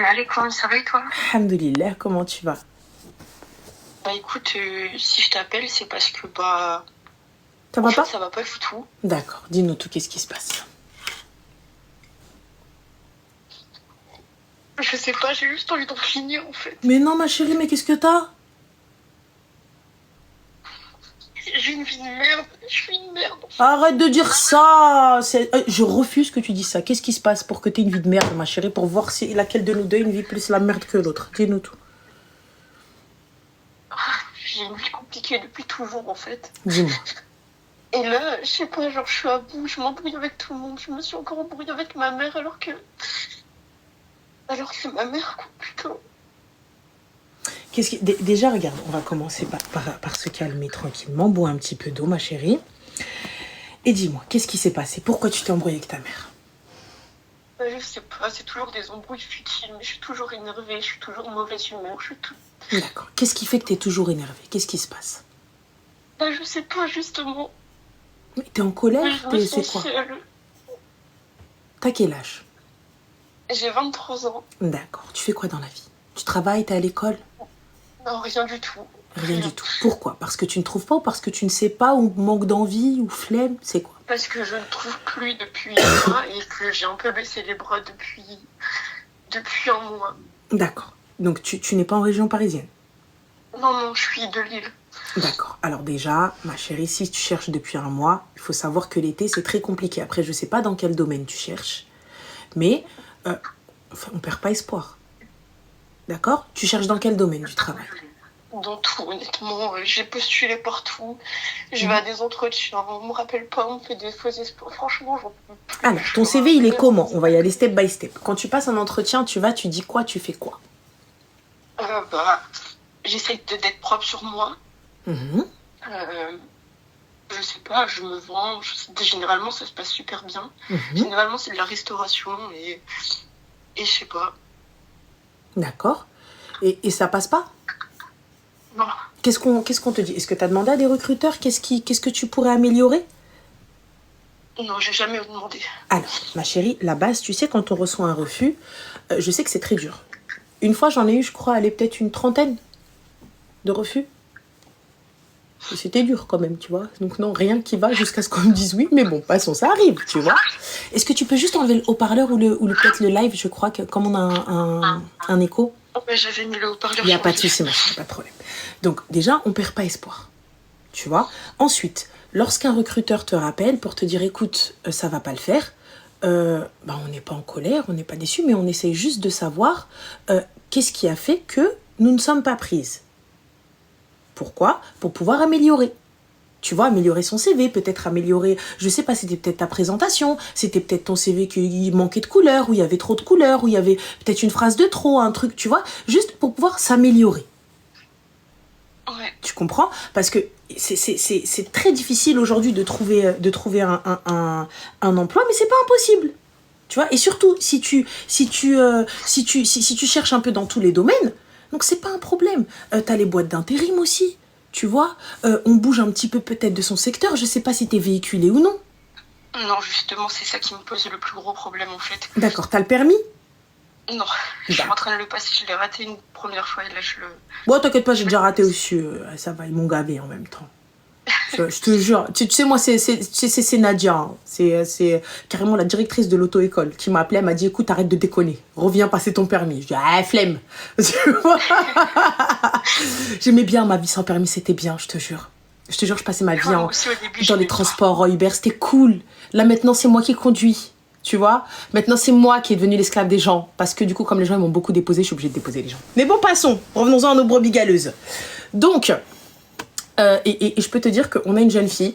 Allez, comment ça va et toi? Alhamdulillah, comment tu vas? Bah écoute, si je t'appelle, c'est parce que Ça va pas? ça va pas du tout. D'accord, dis-nous tout, qu'est-ce qui se passe? Je sais pas, j'ai juste envie d'en finir en fait. Mais non, ma chérie, mais qu'est-ce que t'as? J'ai une vie de merde, je suis une merde. En fait. Arrête de dire ça. Je refuse que tu dises ça. Qu'est-ce qui se passe pour que t'aies une vie de merde, ma chérie, pour voir si laquelle de nous deux une vie plus la merde que l'autre? Dis-nous tout. J'ai une vie compliquée depuis toujours en fait. Dis-moi. Et là, je sais pas, genre je suis à bout, je m'embrouille avec tout le monde. Je me suis encore embrouillée avec ma mère alors que c'est ma mère quoi, putain. Déjà, regarde, on va commencer par se calmer tranquillement. Bois un petit peu d'eau, ma chérie. Et dis-moi, qu'est-ce qui s'est passé? Pourquoi tu t'es embrouillée avec ta mère? Bah, je sais pas, c'est toujours des embrouilles futiles, mais je suis toujours énervée, je suis toujours de mauvaise humeur, je suis tout. D'accord. Qu'est-ce qui fait que t'es toujours énervée? Qu'est-ce qui se passe? Bah je sais pas justement. Mais t'es en colère? Je me C'est sens quoi? seule. T'as quel âge? J'ai 23 ans. D'accord. Tu fais quoi dans la vie? Tu travailles? T'es à l'école? Non, rien du tout. Rien du tout. Pourquoi? Parce que tu ne trouves pas ou parce que tu ne sais pas ou manque d'envie ou flemme? C'est quoi? Parce que je ne trouve plus depuis un mois et que j'ai un peu baissé les bras depuis un mois. D'accord. Donc tu n'es pas en région parisienne? Non, je suis de Lille. D'accord. Alors déjà, ma chérie, si tu cherches depuis un mois, il faut savoir que l'été, c'est très compliqué. Après, je ne sais pas dans quel domaine tu cherches, mais on ne perd pas espoir. D'accord? Tu cherches dans quel domaine du travail? Dans tout, honnêtement. J'ai postulé partout. Je vais à des entretiens. On me rappelle pas, on me fait des faux espoirs. Franchement, j'en peux plus. Alors, ton CV, il est comment? On va y aller step by step. Quand tu passes un entretien, tu dis quoi? Tu fais quoi? J'essaie d'être propre sur moi. Je sais pas, je me vends. Généralement, ça se passe super bien. Généralement, c'est de la restauration et je sais pas. D'accord. Et ça passe pas? Non. Qu'est-ce qu'on te dit? Est-ce que tu as demandé à des recruteurs? Qu'est-ce que tu pourrais améliorer? Non, j'ai jamais demandé. Alors, ma chérie, la base, tu sais, quand on reçoit un refus, je sais que c'est très dur. Une fois, j'en ai eu, je crois, aller peut-être une trentaine de refus. Et c'était dur quand même, tu vois. Donc non, rien qui va jusqu'à ce qu'on me dise oui. Mais bon, passons, ça arrive, tu vois. Est-ce que tu peux juste enlever le haut-parleur ou peut-être le live? Je crois que comme on a un écho. Oh, bah, j'avais mis le haut-parleur. Il n'y a pas de souci, ma chérie, pas de problème. Donc déjà, on perd pas espoir, tu vois. Ensuite, lorsqu'un recruteur te rappelle pour te dire écoute, ça va pas le faire, on n'est pas en colère, on n'est pas déçu, mais on essaye juste de savoir qu'est-ce qui a fait que nous ne sommes pas prises. Pourquoi? Pour pouvoir améliorer. Tu vois, améliorer son CV, peut-être améliorer, je sais pas, c'était peut-être ta présentation, c'était peut-être ton CV qui manquait de couleurs, où il y avait trop de couleurs, où il y avait peut-être une phrase de trop, un truc, tu vois, juste pour pouvoir s'améliorer. Ouais. Tu comprends? Parce que c'est très difficile aujourd'hui de trouver un emploi, mais c'est pas impossible. Tu vois? Et surtout, si tu cherches un peu dans tous les domaines, donc c'est pas un problème. T'as les boîtes d'intérim aussi. Tu vois, on bouge un petit peu peut-être de son secteur. Je sais pas si t'es véhiculé ou non. Non, justement, c'est ça qui me pose le plus gros problème en fait. D'accord, t'as le permis? Non, je suis en train de le passer. Je l'ai raté une première fois et là je le... Bon, t'inquiète pas, j'ai déjà raté aussi. Ça va, ils m'ont gavé en même temps. Je te jure. Tu sais, moi, c'est Nadia. Hein. C'est carrément la directrice de l'auto-école qui m'a appelée. Elle m'a dit, écoute, arrête de déconner. Reviens passer ton permis. Je dis, ah, flemme. J'aimais bien ma vie sans permis. C'était bien, je te jure. Je te jure, je passais ma vie dans les transports Uber. C'était cool. Là, maintenant, c'est moi qui conduis. Tu vois? Maintenant, c'est moi qui est devenue l'esclave des gens. Parce que du coup, comme les gens ils m'ont beaucoup déposé, je suis obligée de déposer les gens. Mais bon, passons. Revenons-en à nos brebis galeuses. Donc... et je peux te dire qu'on a une jeune fille,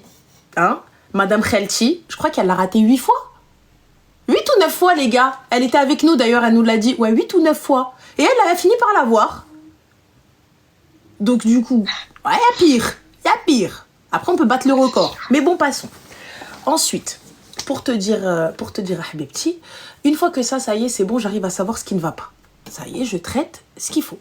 hein, Madame Khelti, je crois qu'elle l'a raté 8 fois. 8 ou 9 fois, les gars. Elle était avec nous, d'ailleurs, elle nous l'a dit. Ouais, 8 ou 9 fois. Et elle a fini par l'avoir. Donc, du coup, ouais, il y a pire. Après, on peut battre le record. Mais bon, passons. Ensuite, pour te dire, Habibti, une fois que ça y est, c'est bon, j'arrive à savoir ce qui ne va pas. Ça y est, je traite ce qu'il faut.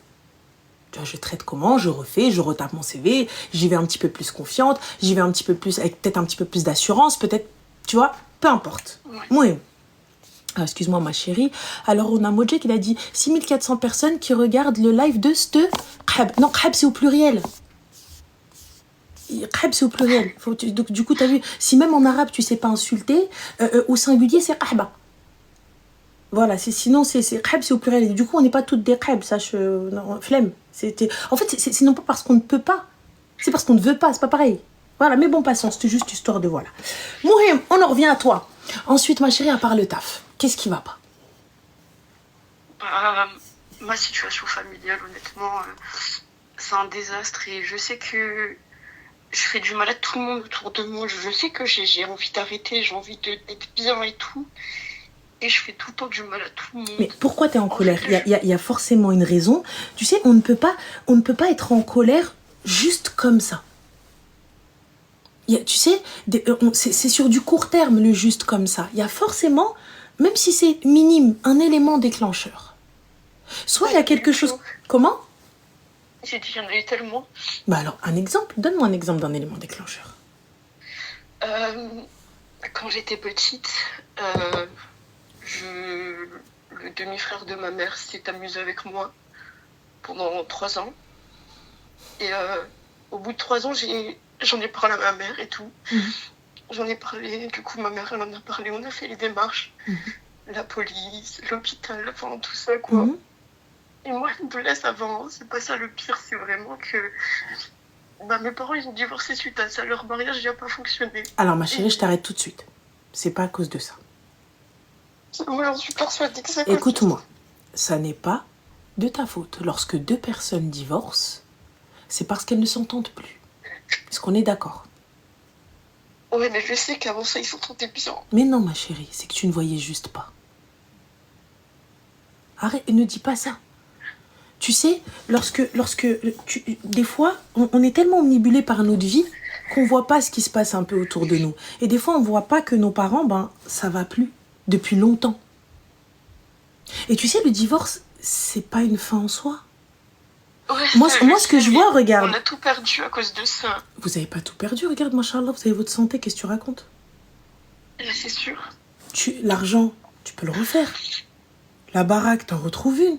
Je traite comment, je refais, je retape mon CV, j'y vais un petit peu plus confiante, j'y vais un petit peu plus, avec peut-être un petit peu plus d'assurance, peut-être, tu vois, peu importe. Ouais. Oui. Ah, excuse-moi ma chérie. Alors on a Mojek qui a dit 6400 personnes qui regardent le live de ce Khab. Non, Khab c'est au pluriel. Khab c'est au pluriel. Donc du coup t'as vu, si même en arabe tu sais pas insulter, au singulier c'est Khaba. Voilà, sinon c'est Khab c'est au pluriel. Et du coup on n'est pas toutes des Khab, sache, non, flemme. En fait c'est non pas parce qu'on ne peut pas, c'est parce qu'on ne veut pas, c'est pas pareil. Voilà, mais bon passons, c'était juste histoire de voilà. Mouhim, on en revient à toi. Ensuite ma chérie, à part le taf, qu'est-ce qui va pas? Ma situation familiale, honnêtement, c'est un désastre et je sais que je fais du mal à tout le monde autour de moi. Je sais que j'ai envie d'arrêter, j'ai envie d'être bien et tout. Et je fais tout le temps du mal à tout le monde. Mais pourquoi tu es en colère? Il y a forcément une raison. Tu sais, on ne peut pas être en colère juste comme ça. Tu sais, c'est sur du court terme le juste comme ça. Il y a forcément, même si c'est minime, un élément déclencheur. Soit il y a quelque chose... Comment? J'ai dit, il y en a eu tellement. Bah alors, un exemple. Donne-moi un exemple d'un élément déclencheur. Quand j'étais petite, le demi-frère de ma mère s'est amusé avec moi pendant 3 ans. Et au bout de 3 ans, j'en ai parlé à ma mère et tout. J'en ai parlé, du coup ma mère elle en a parlé, on a fait les démarches. La police, l'hôpital, enfin tout ça quoi. Et moi je me laisse avant, c'est pas ça le pire, c'est vraiment que mes parents ils ont divorcé suite à ça, leur mariage n'a pas fonctionné. Alors ma chérie, je t'arrête tout de suite. C'est pas à cause de ça. Ouais, je suis persuadée que c'est Écoute-moi, ça n'est pas de ta faute. Lorsque 2 personnes divorcent, c'est parce qu'elles ne s'entendent plus. Est-ce qu'on est d'accord? Ouais, mais je sais qu'avant ça, ils s'entendaient bien. Mais non, ma chérie, c'est que tu ne voyais juste pas. Arrête, ne dis pas ça. Tu sais, des fois, on est tellement omnibulé par notre vie qu'on voit pas ce qui se passe un peu autour de nous. Et des fois, on voit pas que nos parents, ça va plus depuis longtemps. Et tu sais, le divorce, c'est pas une fin en soi. Ouais, moi, ce que je vois, regarde. On a tout perdu à cause de ça. Vous avez pas tout perdu, regarde, machallah, vous avez votre santé, qu'est-ce que tu racontes? Là, c'est sûr. L'argent, tu peux le refaire. La baraque, t'en retrouves une.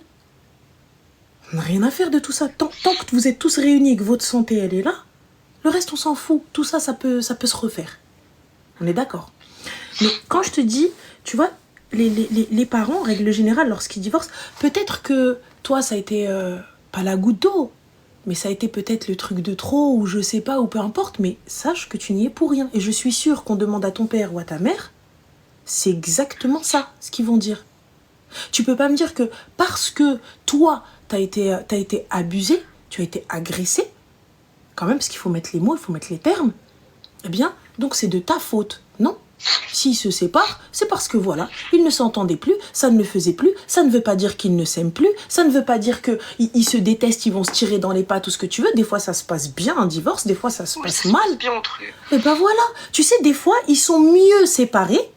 On n'a rien à faire de tout ça. Tant que vous êtes tous réunis, que votre santé, elle est là, le reste, on s'en fout. Tout ça, ça peut se refaire. On est d'accord. Mais quand je te dis, tu vois, les parents, en règle générale, lorsqu'ils divorcent, peut-être que toi, ça a été pas la goutte d'eau, mais ça a été peut-être le truc de trop, ou je sais pas, ou peu importe, mais sache que tu n'y es pour rien. Et je suis sûre qu'on demande à ton père ou à ta mère, c'est exactement ça, ce qu'ils vont dire. Tu peux pas me dire que parce que toi, t'as été abusé, tu as été agressé, quand même, parce qu'il faut mettre les mots, il faut mettre les termes, eh bien, donc c'est de ta faute, non? S'ils se séparent, c'est parce que voilà, ils ne s'entendaient plus, ça ne le faisait plus, ça ne veut pas dire qu'ils ne s'aiment plus, ça ne veut pas dire qu'ils se détestent, ils vont se tirer dans les pattes, tout ce que tu veux. Des fois ça se passe bien, un divorce, des fois ça se passe mal. Bien entre eux. Et ben voilà, tu sais, des fois ils sont mieux séparés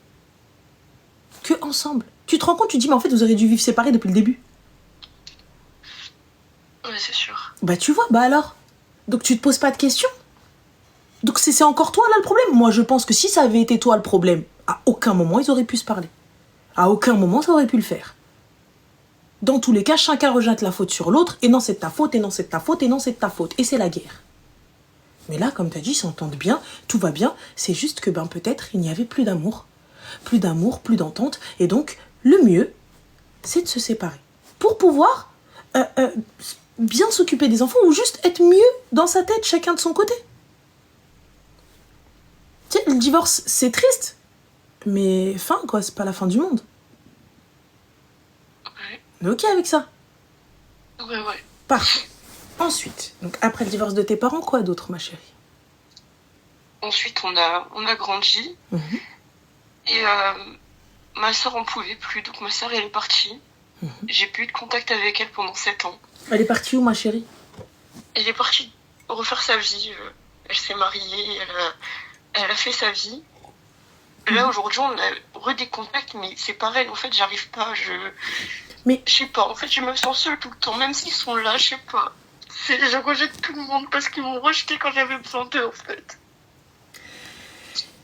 que ensemble. Tu te rends compte, tu te dis, mais en fait vous auriez dû vivre séparés depuis le début. Oui, c'est sûr. Bah tu vois, bah alors. Donc tu te poses pas de questions. Donc c'est encore toi là le problème. Moi je pense que si ça avait été toi le problème, à aucun moment ils auraient pu se parler. À aucun moment ça aurait pu le faire. Dans tous les cas, chacun rejette la faute sur l'autre, et non c'est de ta faute, et non c'est de ta faute, et non c'est de ta faute. Et c'est la guerre. Mais là, comme tu as dit, ils s'entendent bien, tout va bien, c'est juste que peut-être il n'y avait plus d'amour. Plus d'amour, plus d'entente, et donc le mieux, c'est de se séparer. Pour pouvoir bien s'occuper des enfants, ou juste être mieux dans sa tête, chacun de son côté. Tu sais, le divorce, c'est triste, mais fin, quoi, c'est pas la fin du monde. Ouais. On est ok avec ça? Ouais. Parfait. Ensuite, donc après le divorce de tes parents, quoi d'autre, ma chérie? Ensuite, on a grandi. Et ma soeur en pouvait plus, donc ma soeur, elle est partie. J'ai plus eu de contact avec elle pendant 7 ans. Elle est partie où, ma chérie? Elle est partie refaire sa vie. Elle s'est mariée, elle a fait sa vie. Là, aujourd'hui, on a des contacts, mais c'est pareil. En fait, j'arrive pas. Mais je sais pas. En fait, je me sens seule tout le temps, même s'ils sont là. Je sais pas. Je rejette tout le monde parce qu'ils m'ont rejeté quand j'avais besoin d'eux, en fait.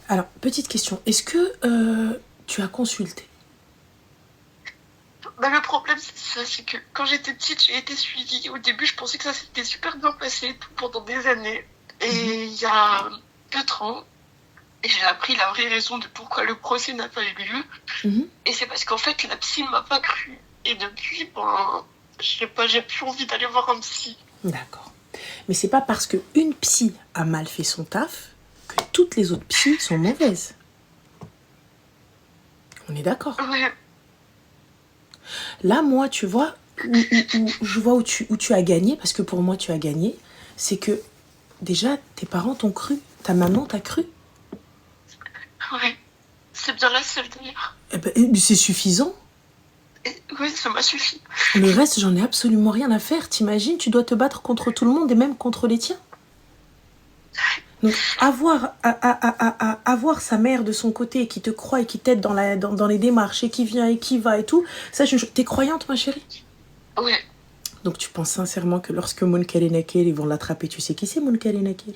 Alors, petite question. Est-ce que tu as consulté? Bah, le problème, c'est ça, c'est que quand j'étais petite, j'ai été suivie. Au début, je pensais que ça s'était super bien passé et tout pendant des années. Et il y a 4 ans, j'ai appris la vraie raison de pourquoi le procès n'a pas eu lieu. Et c'est parce qu'en fait, la psy ne m'a pas cru. Et depuis, je sais pas, j'ai plus envie d'aller voir un psy. D'accord. Mais c'est pas parce qu'une psy a mal fait son taf que toutes les autres psys sont mauvaises. On est d'accord? Ouais. Là, moi, tu vois, je vois où tu as gagné, parce que pour moi, tu as gagné, c'est que déjà, tes parents t'ont cru, ta maman t'a cru. Ouais, c'est bien la seule d'ailleurs. Eh ben, c'est suffisant. Oui, ça m'a suffi. Le reste, j'en ai absolument rien à faire. T'imagines, tu dois te battre contre tout le monde et même contre les tiens. Donc, avoir sa mère de son côté qui te croit et qui t'aide dans les démarches et qui vient et qui va et tout, ça, t'es croyante, ma chérie? Ouais. Donc, tu penses sincèrement que lorsque Munkar et Nakir, ils vont l'attraper, tu sais qui c'est Munkar et Nakir?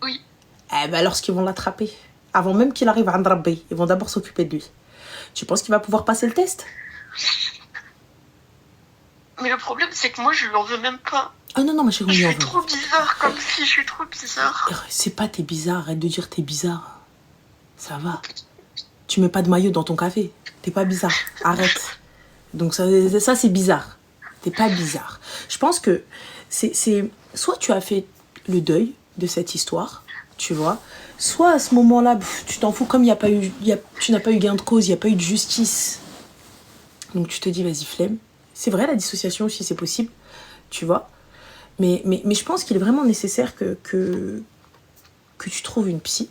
Oui. Eh ben, lorsqu'ils vont l'attraper, avant même qu'il arrive à Rabbi, ils vont d'abord s'occuper de lui. Tu penses qu'il va pouvoir passer le test? Mais le problème, c'est que moi, je lui en veux même pas. Ah non, ma chérie, je suis trop bizarre, comme si je suis trop bizarre. C'est pas t'es bizarre, arrête de dire t'es bizarre. Ça va. Tu mets pas de maillot dans ton café. T'es pas bizarre, arrête. Donc ça c'est bizarre. T'es pas bizarre. Je pense que c'est soit tu as fait le deuil de cette histoire, tu vois, soit à ce moment-là, tu t'en fous, comme tu n'as pas eu gain de cause, il n'y a pas eu de justice. Donc tu te dis, vas-y, flemme. C'est vrai, la dissociation aussi, c'est possible, tu vois. Mais je pense qu'il est vraiment nécessaire que tu trouves une psy,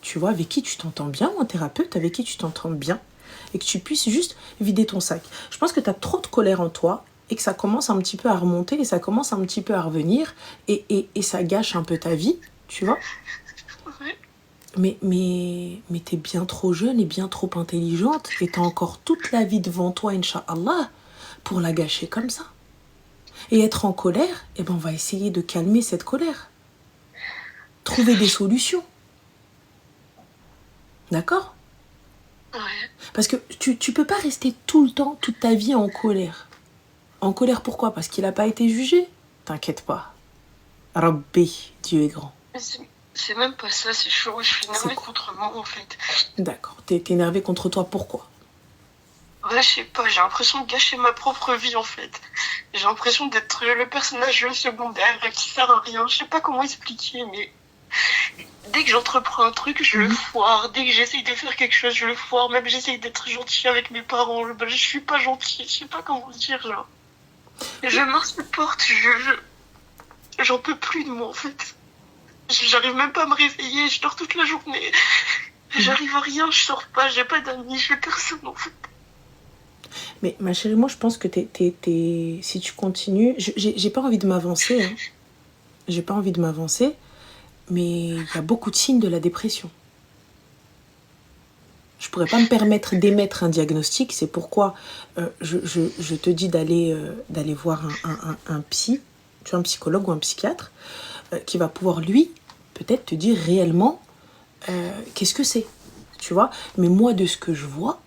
tu vois, avec qui tu t'entends bien, ou un thérapeute avec qui tu t'entends bien, et que tu puisses juste vider ton sac. Je pense que tu as trop de colère en toi, et que ça commence un petit peu à remonter, et ça commence un petit peu à revenir, et ça gâche un peu ta vie, tu vois. Mais t'es bien trop jeune et bien trop intelligente, et t'as encore toute la vie devant toi, Inch'Allah, pour la gâcher comme ça. Et être en colère, eh ben on va essayer de calmer cette colère. Trouver des solutions. D'accord? Ouais. Parce que tu peux pas rester tout le temps, toute ta vie en colère. En colère pourquoi? Parce qu'il n'a pas été jugé? T'inquiète pas. Rabbi, Dieu est grand. C'est même pas ça, c'est chaud. Je suis énervée contre moi en fait. D'accord. T'es énervée contre toi, pourquoi? Ouais, je sais pas, j'ai l'impression de gâcher ma propre vie en fait. J'ai l'impression d'être le personnage secondaire qui sert à rien. Je sais pas comment expliquer, mais dès que j'entreprends un truc, je le foire. Dès que j'essaye de faire quelque chose, je le foire. Même j'essaye d'être gentille avec mes parents. Je suis pas gentille, je sais pas comment dire, genre. Je m'insupporte, j'en peux plus de moi en fait. J'arrive même pas à me réveiller, je dors toute la journée. J'arrive à rien, je sors pas, j'ai pas d'amis, je fais personne en fait. Mais ma chérie, moi je pense que si tu continues, j'ai pas envie de m'avancer, hein. J'ai pas envie de m'avancer, mais il y a beaucoup de signes de la dépression. Je pourrais pas me permettre d'émettre un diagnostic, c'est pourquoi je te dis d'aller voir un psy, tu vois, un psychologue ou un psychiatre, qui va pouvoir lui peut-être te dire réellement qu'est-ce que c'est, tu vois. Mais moi de ce que je vois,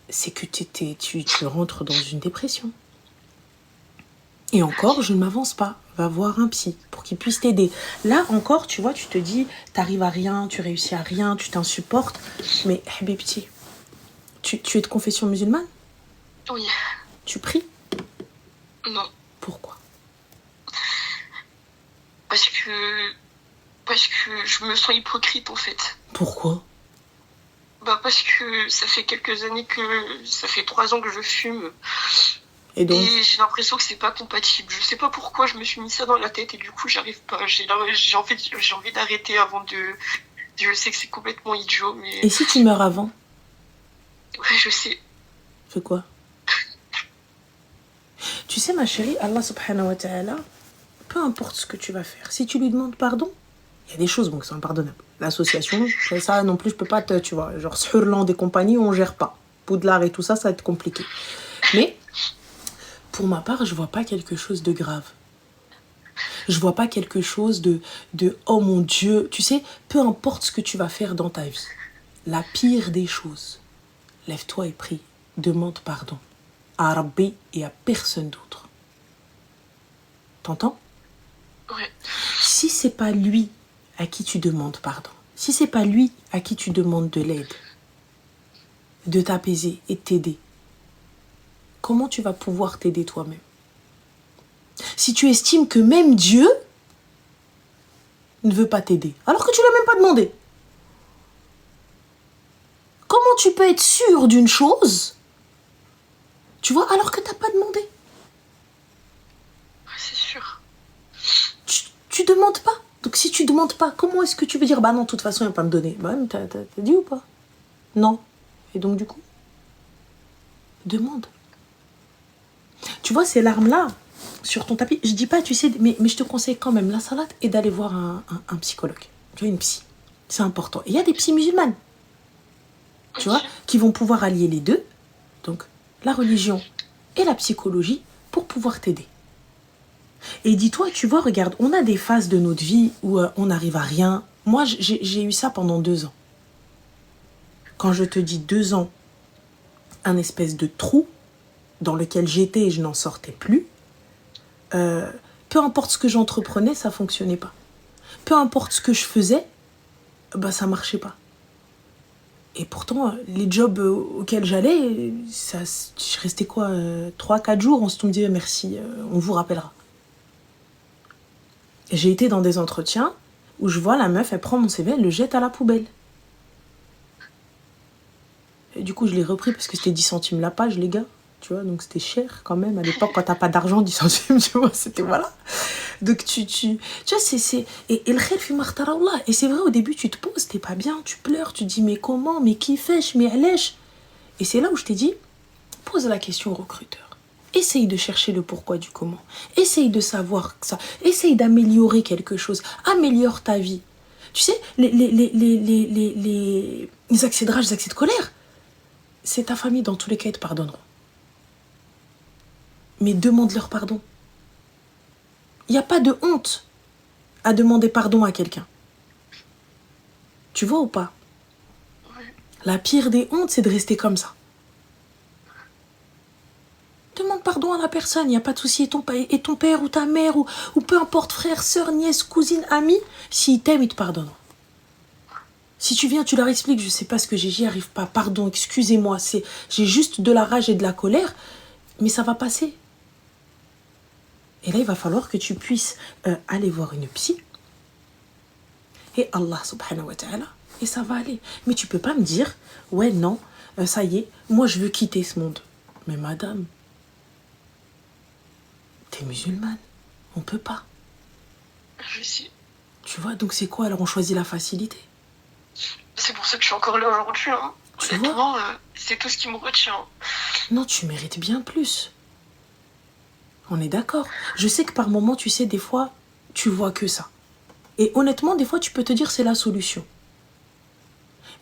c'est que tu rentres dans une dépression. Et encore, je ne m'avance pas. Va voir un psy pour qu'il puisse t'aider. Là encore, tu vois, tu te dis, t'arrives à rien, tu réussis à rien, tu t'insupportes. Mais, Habibti, tu es de confession musulmane? Oui. Tu pries? Non. Pourquoi? Parce que je me sens hypocrite en fait. Pourquoi? Parce que ça fait quelques années ça fait 3 ans que je fume. Et donc j'ai l'impression que c'est pas compatible. Je sais pas pourquoi je me suis mis ça dans la tête et du coup j'arrive pas. J'ai envie d'arrêter avant de... Je sais que c'est complètement idiot, mais... Et si tu meurs avant? Ouais, je sais. Fais quoi? Tu sais ma chérie, Allah subhanahu wa ta'ala, peu importe ce que tu vas faire, si tu lui demandes pardon, il y a des choses qui sont impardonnables. L'association, ça non plus, je peux pas tu vois, genre Surland et compagnie, on gère pas. Poudlard et tout ça, ça va être compliqué. Mais, pour ma part, je vois pas quelque chose de grave. Je vois pas quelque chose de oh mon Dieu. Tu sais, peu importe ce que tu vas faire dans ta vie, la pire des choses, lève-toi et prie, demande pardon. à Rabbi et à personne d'autre. T'entends? Ouais. Si c'est pas lui à qui tu demandes pardon, si c'est pas lui à qui tu demandes de l'aide, de t'apaiser et de t'aider, comment tu vas pouvoir t'aider toi-même? Si tu estimes que même Dieu ne veut pas t'aider, alors que tu ne l'as même pas demandé, comment tu peux être sûr d'une chose, tu vois, alors que tu n'as pas demandé? C'est sûr. Tu demandes pas. Donc si tu demandes pas, comment est-ce que tu veux dire, bah non, de toute façon, il va pas me donner? Bah mais t'as dit ou pas? Non. Et donc du coup, demande. Tu vois, ces larmes-là, sur ton tapis, je dis pas, tu sais, mais je te conseille quand même la salade et d'aller voir un psychologue. Tu vois, une psy. C'est important. Et il y a des psys musulmanes, tu vois, qui vont pouvoir allier les deux, donc la religion et la psychologie, pour pouvoir t'aider. Et dis-toi, tu vois, regarde, on a des phases de notre vie où on n'arrive à rien. Moi, j'ai eu ça pendant 2 ans. Quand je te dis 2 ans, un espèce de trou dans lequel j'étais et je n'en sortais plus, peu importe ce que j'entreprenais, ça fonctionnait pas. Peu importe ce que je faisais, bah ça marchait pas. Et pourtant, les jobs auxquels j'allais, je restais quoi, 3-4 jours, on me disait merci, on vous rappellera. J'ai été dans des entretiens où je vois la meuf, elle prend mon CV, elle le jette à la poubelle. Et du coup, je l'ai repris parce que c'était 10 centimes la page, les gars. Tu vois, donc c'était cher quand même. À l'époque, quand t'as pas d'argent, 10 centimes, tu vois, c'était voilà. Donc tu vois, c'est... Et le khir fi makhtarallah. Et c'est vrai, au début, tu te poses, t'es pas bien, tu pleures, tu te dis, mais comment, mais qui fait, mais allèche. Et c'est là où je t'ai dit, pose la question au recruteur. Essaye de chercher le pourquoi du comment. Essaye de savoir ça. Essaye d'améliorer quelque chose. Améliore ta vie. Tu sais, les accès de rage, les accès de colère, c'est ta famille, dans tous les cas, ils te pardonneront. Mais demande-leur pardon. Il n'y a pas de honte à demander pardon à quelqu'un. Tu vois ou pas? La pire des hontes, c'est de rester comme ça. Demande pardon à la personne, il n'y a pas de souci. Et ton père ou ta mère, ou peu importe, frère, sœur, nièce, cousine, ami, s'ils t'aiment, ils te pardonneront. Si tu viens, tu leur expliques, je ne sais pas ce que j'y arrive pas, pardon, excusez-moi, j'ai juste de la rage et de la colère, mais ça va passer. Et là, il va falloir que tu puisses aller voir une psy. Et Allah subhanahu wa ta'ala, et ça va aller. Mais tu peux pas me dire, ouais, non, ça y est, moi je veux quitter ce monde. Mais madame, t'es musulmane, on peut pas. Je sais. Tu vois, donc c'est quoi? Alors on choisit la facilité. C'est pour ça que je suis encore là aujourd'hui. Hein. Honnêtement, c'est tout ce qui me retient. Non, tu mérites bien plus. On est d'accord. Je sais que par moments, tu sais, des fois, tu vois que ça. Et honnêtement, des fois, tu peux te dire c'est la solution.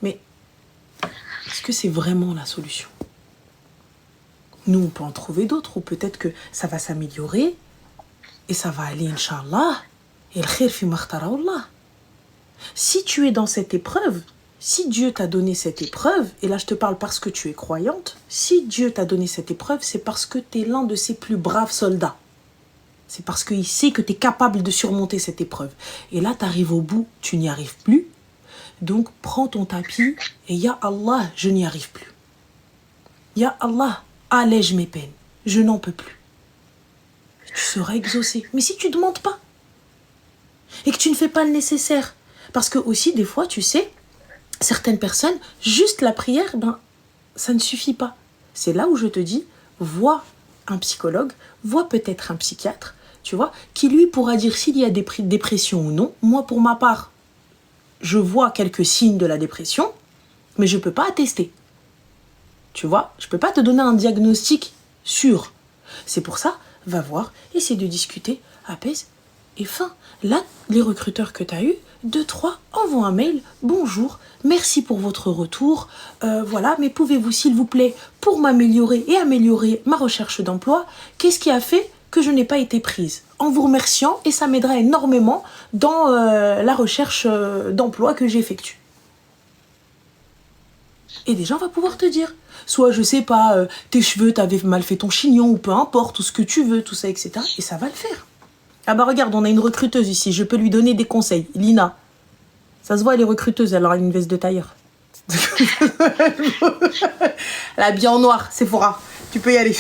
Mais est-ce que c'est vraiment la solution? Nous, on peut en trouver d'autres, ou peut-être que ça va s'améliorer et ça va aller, Inch'Allah. Et le khir fi makhtarallah. Si tu es dans cette épreuve, si Dieu t'a donné cette épreuve, et là je te parle parce que tu es croyante, si Dieu t'a donné cette épreuve, c'est parce que tu es l'un de ses plus braves soldats. C'est parce qu'il sait que tu es capable de surmonter cette épreuve. Et là, tu arrives au bout, tu n'y arrives plus. Donc, prends ton tapis et Ya Allah, je n'y arrive plus. Ya Allah, allège mes peines. Je n'en peux plus. Et tu seras exaucé. Mais si tu ne demandes pas et que tu ne fais pas le nécessaire, parce que aussi, des fois, tu sais, certaines personnes, juste la prière, ça ne suffit pas. C'est là où je te dis, vois un psychologue, vois peut-être un psychiatre, tu vois, qui lui pourra dire s'il y a des dépression ou non. Moi, pour ma part, je vois quelques signes de la dépression, mais je ne peux pas attester. Tu vois, je ne peux pas te donner un diagnostic sûr. C'est pour ça, va voir, essaie de discuter, apaise, et fin. Là, les recruteurs que tu as eus, 2, 3, envoie un mail, bonjour, merci pour votre retour, voilà, mais pouvez-vous s'il vous plaît, pour m'améliorer et améliorer ma recherche d'emploi, qu'est-ce qui a fait que je n'ai pas été prise? En vous remerciant, et ça m'aidera énormément dans la recherche d'emploi que j'effectue. Et déjà, on va pouvoir te dire. Soit, je sais pas, tes cheveux, t'avais mal fait ton chignon, ou peu importe, tout ce que tu veux, tout ça, etc. Et ça va le faire. Ah bah regarde, on a une recruteuse ici, je peux lui donner des conseils. Lina. Ça se voit, elle est recruteuse, elle aura une veste de tailleur. Elle est bien en noir, Sephora. Tu peux y aller.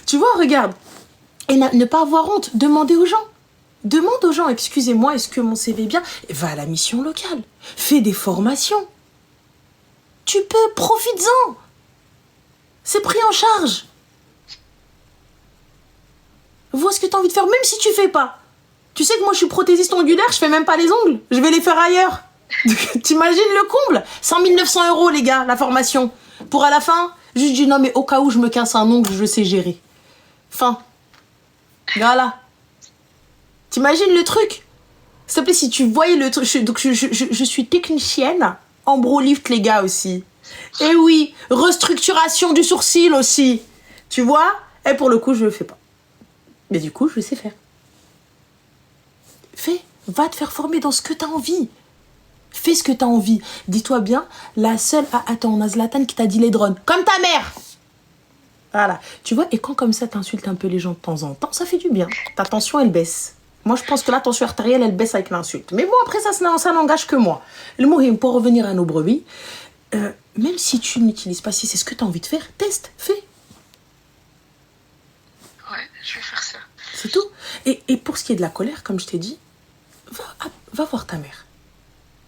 Tu vois, regarde. Et ne pas avoir honte, demander aux gens. Demande aux gens, excusez-moi, est-ce que mon CV est bien? Va à la mission locale. Fais des formations. Tu peux, profites-en. C'est pris en charge. Vois ce que tu as envie de faire, même si tu fais pas. Tu sais que moi, je suis prothésiste ongulaire, je fais même pas les ongles. Je vais les faire ailleurs. T'imagines le comble? 100 900 €, les gars, la formation. Pour à la fin, juste dis non, mais au cas où je me casse un ongle, je sais gérer. Fin. Voilà. T'imagines le truc? S'il te plaît, si tu voyais le truc... Je suis technicienne en brolift, les gars, aussi. Et oui, restructuration du sourcil aussi. Tu vois? Et pour le coup, je le fais pas. Mais du coup, je sais faire. Fais. Va te faire former dans ce que t'as envie. Fais ce que t'as envie. Dis-toi bien, la seule... Ah, attends, on a Zlatan qui t'a dit les drones. Comme ta mère! Voilà. Tu vois, et quand comme ça, t'insultes un peu les gens de temps en temps, ça fait du bien. Ta tension, elle baisse. Moi, je pense que la tension artérielle, elle baisse avec l'insulte. Mais bon, après, ça n'engage que moi. Le mohim, pour revenir à nos brebis, même si tu n'utilises pas, si c'est ce que tu as envie de faire, teste, fais. Ouais, je vais faire ça. C'est tout. Et pour ce qui est de la colère, comme je t'ai dit, va voir ta mère.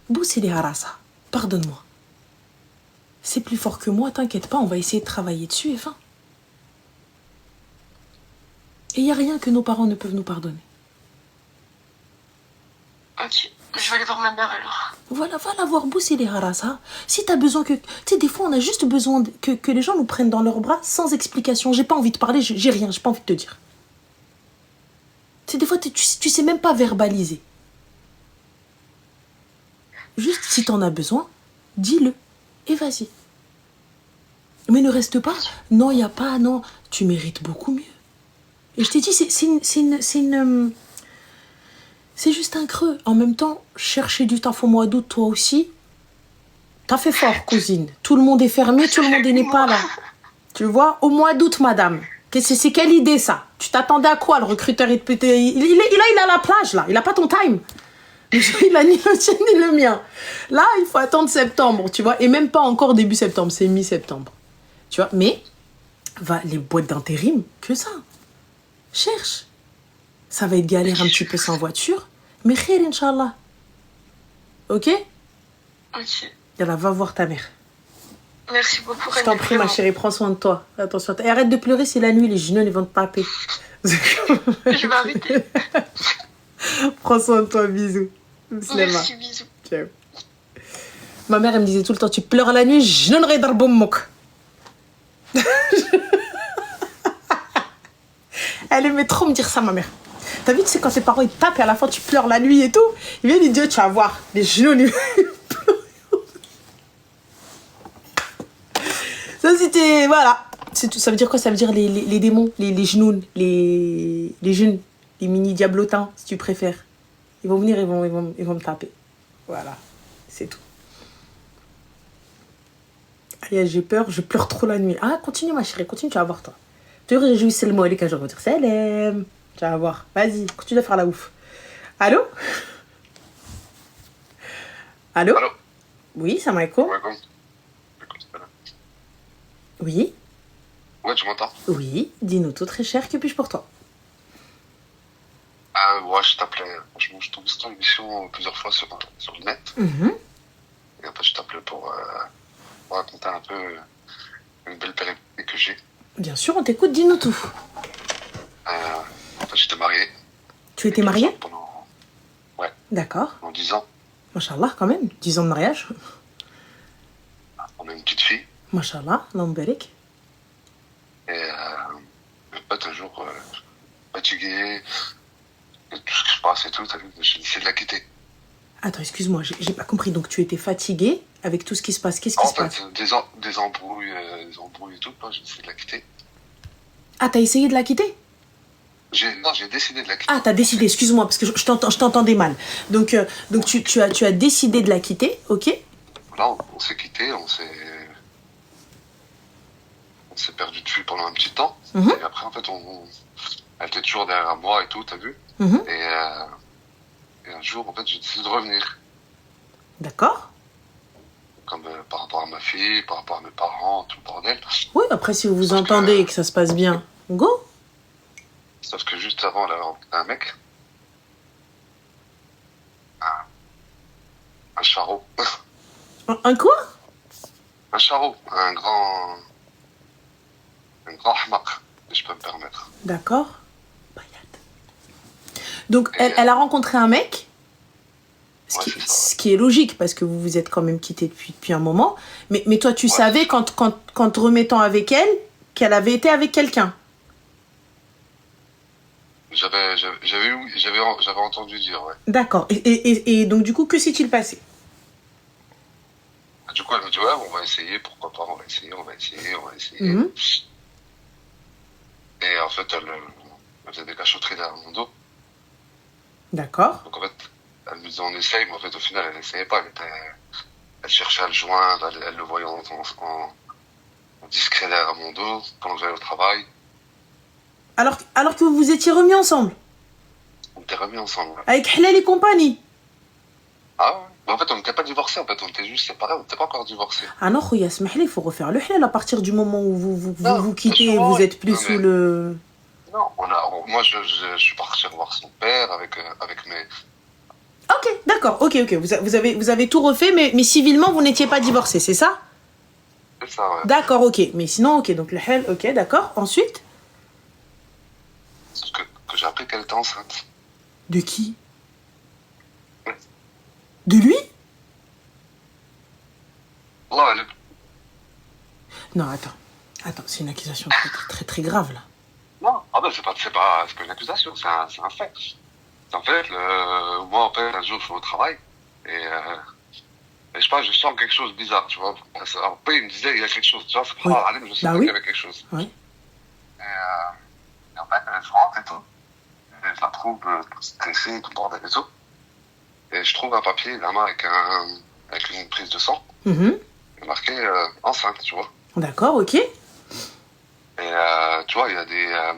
Boussi les harassa. Pardonne-moi. C'est plus fort que moi, t'inquiète pas, on va essayer de travailler dessus et fin. Et il n'y a rien que nos parents ne peuvent nous pardonner. Ok, je vais aller voir ma mère alors. Voilà, va la voir Boussi les harassa. Si t'as besoin que... Tu sais, des fois, on a juste besoin que les gens nous prennent dans leurs bras sans explication. J'ai pas envie de parler, j'ai rien, j'ai pas envie de te dire. Tu sais, des fois, tu sais même pas verbaliser. Juste, si t'en as besoin, dis-le. Et vas-y. Mais ne reste pas. Non, il n'y a pas, non. Tu mérites beaucoup mieux. Et je t'ai dit, c'est juste un creux. En même temps, chercher du taf au mois d'août, toi aussi, t'as fait fort, cousine. Tout le monde est fermé, tout le monde n'est pas là. Tu vois, au mois d'août, madame. C'est quelle idée, ça? Tu t'attendais à quoi, le recruteur? Il est à la plage, là. Il n'a pas ton time. Il a ni le tien, ni le mien. Là, il faut attendre septembre, tu vois. Et même pas encore début septembre, c'est mi-septembre. Tu vois, mais les boîtes d'intérim, que ça. Cherche. Ça va être galère un petit peu sans voiture, mais khir, Inch'Allah. Ok? Ok. Yallah, va voir ta mère. Merci beaucoup. Je t'en prie, ma chérie, prends soin de toi. Attention. Et arrête de pleurer, c'est la nuit, les genoux, ils vont te taper. Je vais arrêter. Prends soin de toi, bisous. Merci, bisous. Ciao. Ma mère, elle me disait tout le temps, tu pleures la nuit, je ne regarde pas mon Elle aimait trop me dire ça, ma mère. T'as vu, tu sais, quand tes parents ils tapent et à la fin tu pleures la nuit et tout, ils viennent, ils disent, tu vas voir, les genoux, ça c'était, voilà. Tout, ça veut dire quoi? Ça veut dire les démons, les genoux, les jeunes, les mini diablotins, si tu préfères. Ils vont venir, ils vont me taper. Voilà, c'est tout. Aïe, j'ai peur, je pleure trop la nuit. Ah, continue ma chérie, continue, tu vas voir toi. Tu vois, j'ai joué c'est le mot, les cas, je vais dire salam. Tu vas voir, vas-y, continue à faire la ouf. Allô? Allô? Allô? Oui, salam alaikum. Oui? Ouais, tu m'entends? Oui, dis-nous tout, très cher, que puis-je pour toi? Ouais, je t'appelais. Franchement, je tombe sur ton émission plusieurs fois sur le net. Et en fait, je t'appelais pour raconter un peu une belle période que j'ai. Bien sûr, on t'écoute, dis-nous tout. En fait, j'étais marié. Tu étais marié? Ouais. D'accord. Pendant 10 ans. Machallah, quand même, 10 ans de mariage. On a une petite fille. Machallah, l'ambérique. Et le pote, un jour, fatigué, et tout ce qui se passe et tout, j'ai décidé de la quitter. Attends, excuse-moi, j'ai pas compris. Donc, tu étais fatigué avec tout ce qui se passe. Qu'est-ce qui se passe? En fait, des embrouilles et tout, j'ai décidé de la quitter. Ah, t'as essayé de la quitter? j'ai décidé de la quitter. Ah, t'as décidé, excuse-moi, parce que je t'entendais mal. Donc tu as décidé de la quitter, ok? Là, on s'est quitté, on s'est perdu de vue pendant un petit temps. Et après, en fait, elle était toujours derrière moi et tout, t'as vu? Et un jour, en fait, j'ai décidé de revenir. D'accord. Comme par rapport à ma fille, par rapport à mes parents, tout le bordel. Oui, après, si vous vous entendez et que ça se passe bien, go. Sauf que juste avant, elle avait rencontré un mec. Un charreau. Un quoi? Un charreau. Un grand hmaq, si je peux me permettre. D'accord. Donc, elle a rencontré un mec, ce qui est logique, parce que vous vous êtes quand même quittés depuis un moment. Mais toi, tu savais, quand remettant avec elle, qu'elle avait été avec quelqu'un. J'avais entendu dire, ouais. D'accord. Et donc, du coup, que s'est-il passé? Du coup, elle me dit, ouais, on va essayer, pourquoi pas, on va essayer. Et en fait, elle faisait des cachotteries derrière mon dos. D'accord. Donc en fait, elle me disait on essaye, mais en fait, au final, elle n'essayait pas. Elle cherchait à le joindre, elle le voyait en discret derrière mon dos, pendant que j'allais au travail. Alors que vous vous étiez remis ensemble? On était remis ensemble, ouais. Avec Halal et compagnie? Ah ouais. Mais en fait, on n'était pas divorcés, en fait, on était juste séparés, on n'était pas encore divorcés. Ah non, Khouya, il faut refaire le halal à partir du moment où vous quittez et vous êtes plus sous le... Non, moi je suis parti revoir son père avec mes... Ok, d'accord, ok. Vous avez tout refait, mais civilement, vous n'étiez pas divorcés, c'est ça? C'est ça, ouais. D'accord, ok. Mais sinon, ok, donc le halal, ok, d'accord. Ensuite? Sauf que j'ai appris qu'elle était enceinte. De qui? De lui? Non, elle... Non, attends, c'est une accusation très, très, très, très grave, là. Non, c'est pas une accusation, c'est un fait. C'est un fait, moi, en fait, un jour, je suis au travail, et je sais pas, je sens quelque chose de bizarre, tu vois. Après, il me disait, il y a quelque chose, tu vois, c'est pas aller, mais je sais qu'il y avait quelque chose. Oui. Et en fait, je rentre et tout, et je la trouve stressée, tout bordel et tout. Et je trouve un papier, la main avec une prise de sang, marqué enceinte, tu vois. D'accord, ok. Et tu vois, il y a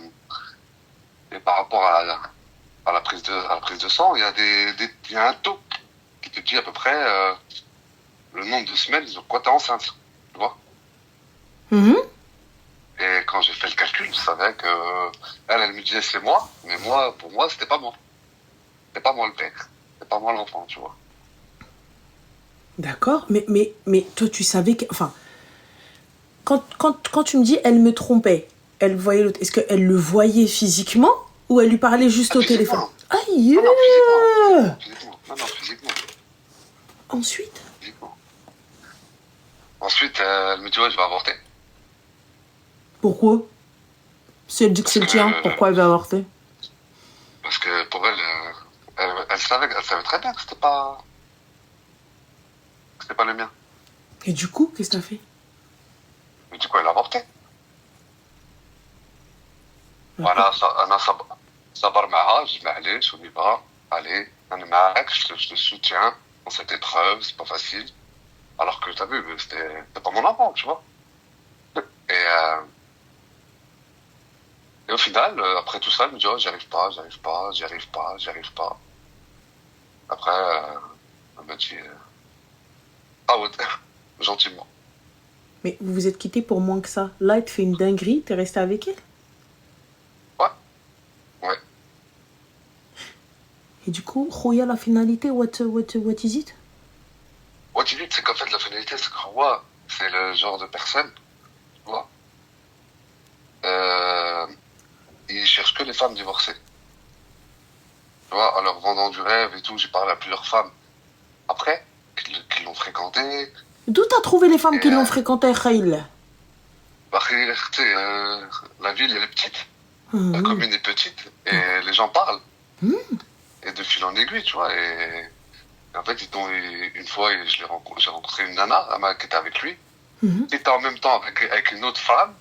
et par rapport à la prise de sang, il y a un taux qui te dit à peu près le nombre de semaines de quoi t'es enceinte, tu vois. Et quand j'ai fait le calcul, je savais que elle me disait c'est moi, mais pour moi, c'était pas moi. C'était pas moi le père. C'était pas moi l'enfant, tu vois. D'accord, mais toi, tu savais que... Enfin, quand tu me dis elle me trompait, elle voyait l'autre, est-ce qu'elle le voyait physiquement ou elle lui parlait juste au téléphone? Aïe! Non, physiquement. Ensuite? Physiquement. Ensuite, elle me dit ouais, je vais avorter. Pourquoi? Si elle dit que c'est le tien, pourquoi elle va avorter? Parce que pour elle savait très bien que c'était pas le mien. Et du coup, qu'est-ce que t'as fait? Mais du coup, elle a avorté. Voilà, صبر معها, je dis mais allez, je dis pas, allez, je te soutiens dans cette épreuve, c'est pas facile. Alors que t'as vu, c'était pas mon enfant, tu vois. Et au final, après tout ça, elle me dit oh, j'y arrive pas. Après, elle m'a dit ouais, gentiment. Mais vous vous êtes quittés pour moins que ça. Là, elle te fait une dinguerie, t'es resté avec elle? Ouais. Et du coup, Khouya, la finalité, what is it? What is it, c'est qu'en fait, la finalité, c'est que Khouya, c'est le genre de personne, tu vois. Il cherche que les femmes divorcées. Tu vois, en leur vendant du rêve et tout, j'ai parlé à plusieurs femmes. Après, qui l'ont fréquenté. D'où t'as trouvé les femmes qui l'ont fréquenté, Khaïl? Bah, la ville, elle est petite. La commune est petite. Et les gens parlent. Et de fil en aiguille, tu vois. Et en fait, une fois, j'ai rencontré une nana, qui était avec lui. Il était en même temps avec une autre femme.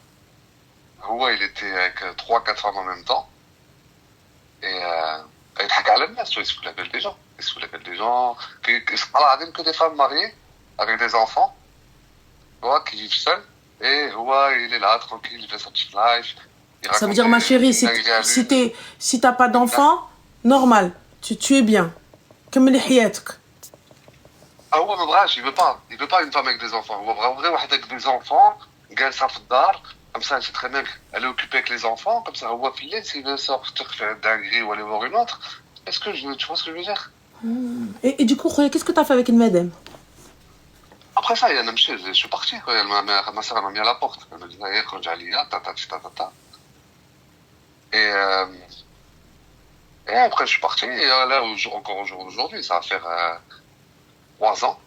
Ouais, il était avec 3-4 femmes en même temps. Et يضحك على الناس, tu vois, il se fout la gueule des gens. Il se fout la gueule des gens. Que des femmes mariées avec des enfants, tu vois, qui vivent seuls. Et ouais, il est là, tranquille, il fait sa petite life. Ça veut dire, ma chérie, si t'as pas d'enfant, normal, tu es bien. Comme les hiyatek. Ah ouais, mais bref, il veut pas une femme avec des enfants. Il veut vraiment avec des enfants, قال ça في الدار, comme ça, elle sait très bien qu'elle est occupée avec les enfants, comme ça, هو في الليل, s'il veut sortir faire une dinguerie ou aller voir une autre, tu vois ce que je veux dire? Et du coup, qu'est-ce que t'as fait avec une madame? Après ça, je suis parti, quoi. Ma soeur m'a mis à la porte. Elle m'a dit, et après, je suis parti. Et là, encore au jour d'aujourd'hui, ça va faire 3 ans.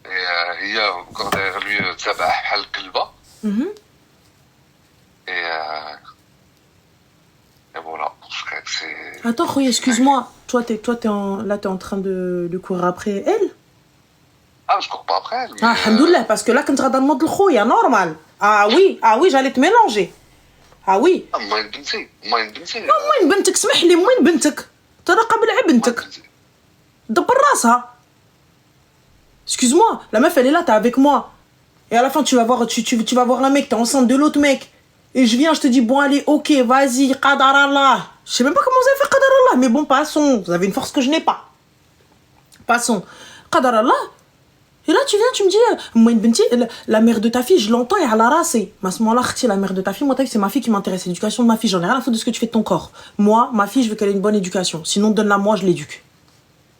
Et il y a encore derrière lui, Tsabah Al-Kelba. Et voilà, je crois que c'est... Attends, Khoya, excuse-moi. Toi, t'es en train de courir après elle? Ah, je cours pas après elle. Ah, alhamdoulilah, parce que là, quand tu vas dans le monde de Khoya, normal. Ah oui, j'allais te mélanger. Ah oui. ما بنتي وين بنتك اسمح لي وين بنتك تراقب على بنتك دبر راسها. Excuse-moi, la meuf elle est là, t'es avec moi. Et à la fin tu vas voir un mec, t'es enceinte de l'autre mec. Et je viens, je te dis bon allez, ok, vas-y, qadar Allah. Je sais même pas comment vous avez fait qadar Allah, mais bon, passons. Vous avez une force que je n'ai pas. Passons. Qadar Allah. Et là, tu viens, tu me dis, moi, la mère de ta fille, je l'entends, et à la race, à ce moment-là, la mère de ta fille, moi, c'est ma fille qui m'intéresse, l'éducation de ma fille, j'en ai rien à foutre de ce que tu fais de ton corps. Moi, ma fille, je veux qu'elle ait une bonne éducation. Sinon, donne-la moi, je l'éduque.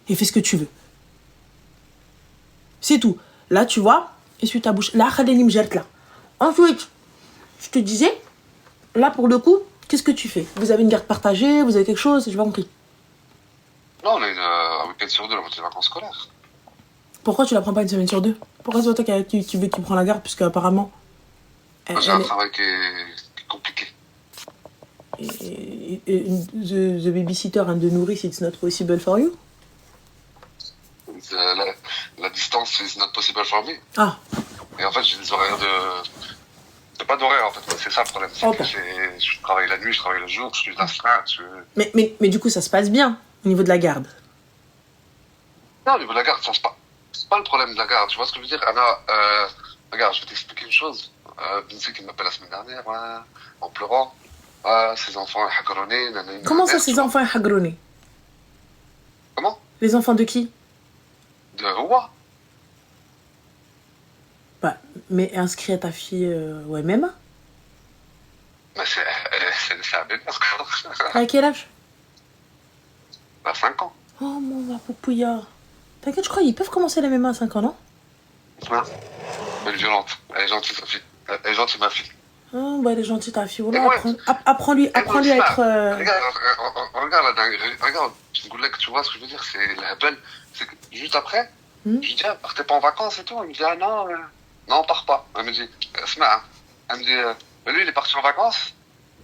Et fais ce que tu veux. C'est tout. Là, tu vois, essuie ta bouche. Là, Khadeli me jette là. Ensuite, je te disais, là, pour le coup, qu'est-ce que tu fais? Vous avez une garde partagée, vous avez quelque chose, j'ai pas compris. Non, on a un week-end sur 2, la moitié des vacances scolaires. Pourquoi tu la prends pas une semaine sur 2? Pourquoi c'est toi qui prends la garde, puisque apparemment j'ai un travail qui est compliqué. The babysitter and the nourrice, it's not possible for you? La distance is not possible for me. Ah. Et en fait, j'ai des horaires C'est pas d'horaire en fait, c'est ça le problème. C'est que je travaille la nuit, je travaille le jour, je suis d'astreinte. Mais du coup, ça se passe bien au niveau de la garde? Non, au niveau de la garde, ça se passe. C'est pas le problème de la garde, tu vois ce que je veux dire? Anna, regarde, je vais t'expliquer une chose. Binsi qui m'appelle la semaine dernière, en pleurant. Ses enfants hagronnés. Comment ça, ses enfants hagronnés? Comment? Les enfants de qui? De Roua. Bah, mais inscris à ta fille au MMA. Mais c'est un bébé, ce que... À quel âge? À 5 ans. Oh mon poupouillard. T'inquiète, je crois qu'ils peuvent commencer la MMA à 5 ans, non? Ouais. Elle est violente. Elle est gentille, sa fille. Elle est gentille, ma fille. Oh, bah elle est gentille, ta fille. Voilà, apprends-lui à être... Regarde la dinguerie. Regarde, tu vois ce que je veux dire? C'est la belle. C'est que juste après, je lui dis, partez pas en vacances et tout. Elle me dit, ah non, on part pas. Elle me dit, elle me dit, lui, il est parti en vacances.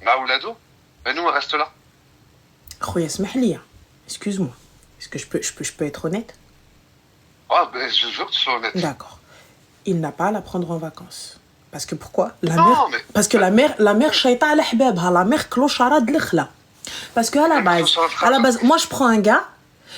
Maoulado. Mais nous, on reste là. Khoya, smahli. Excuse-moi. Est-ce que je peux être honnête? Ah, ben, je veux que tu sois honnête. D'accord. Il n'a pas à la prendre en vacances. Parce que pourquoi? Parce que la mère shaita ala hbabha, la mère clochara de l'khla. Parce que à la base, moi je prends un gars.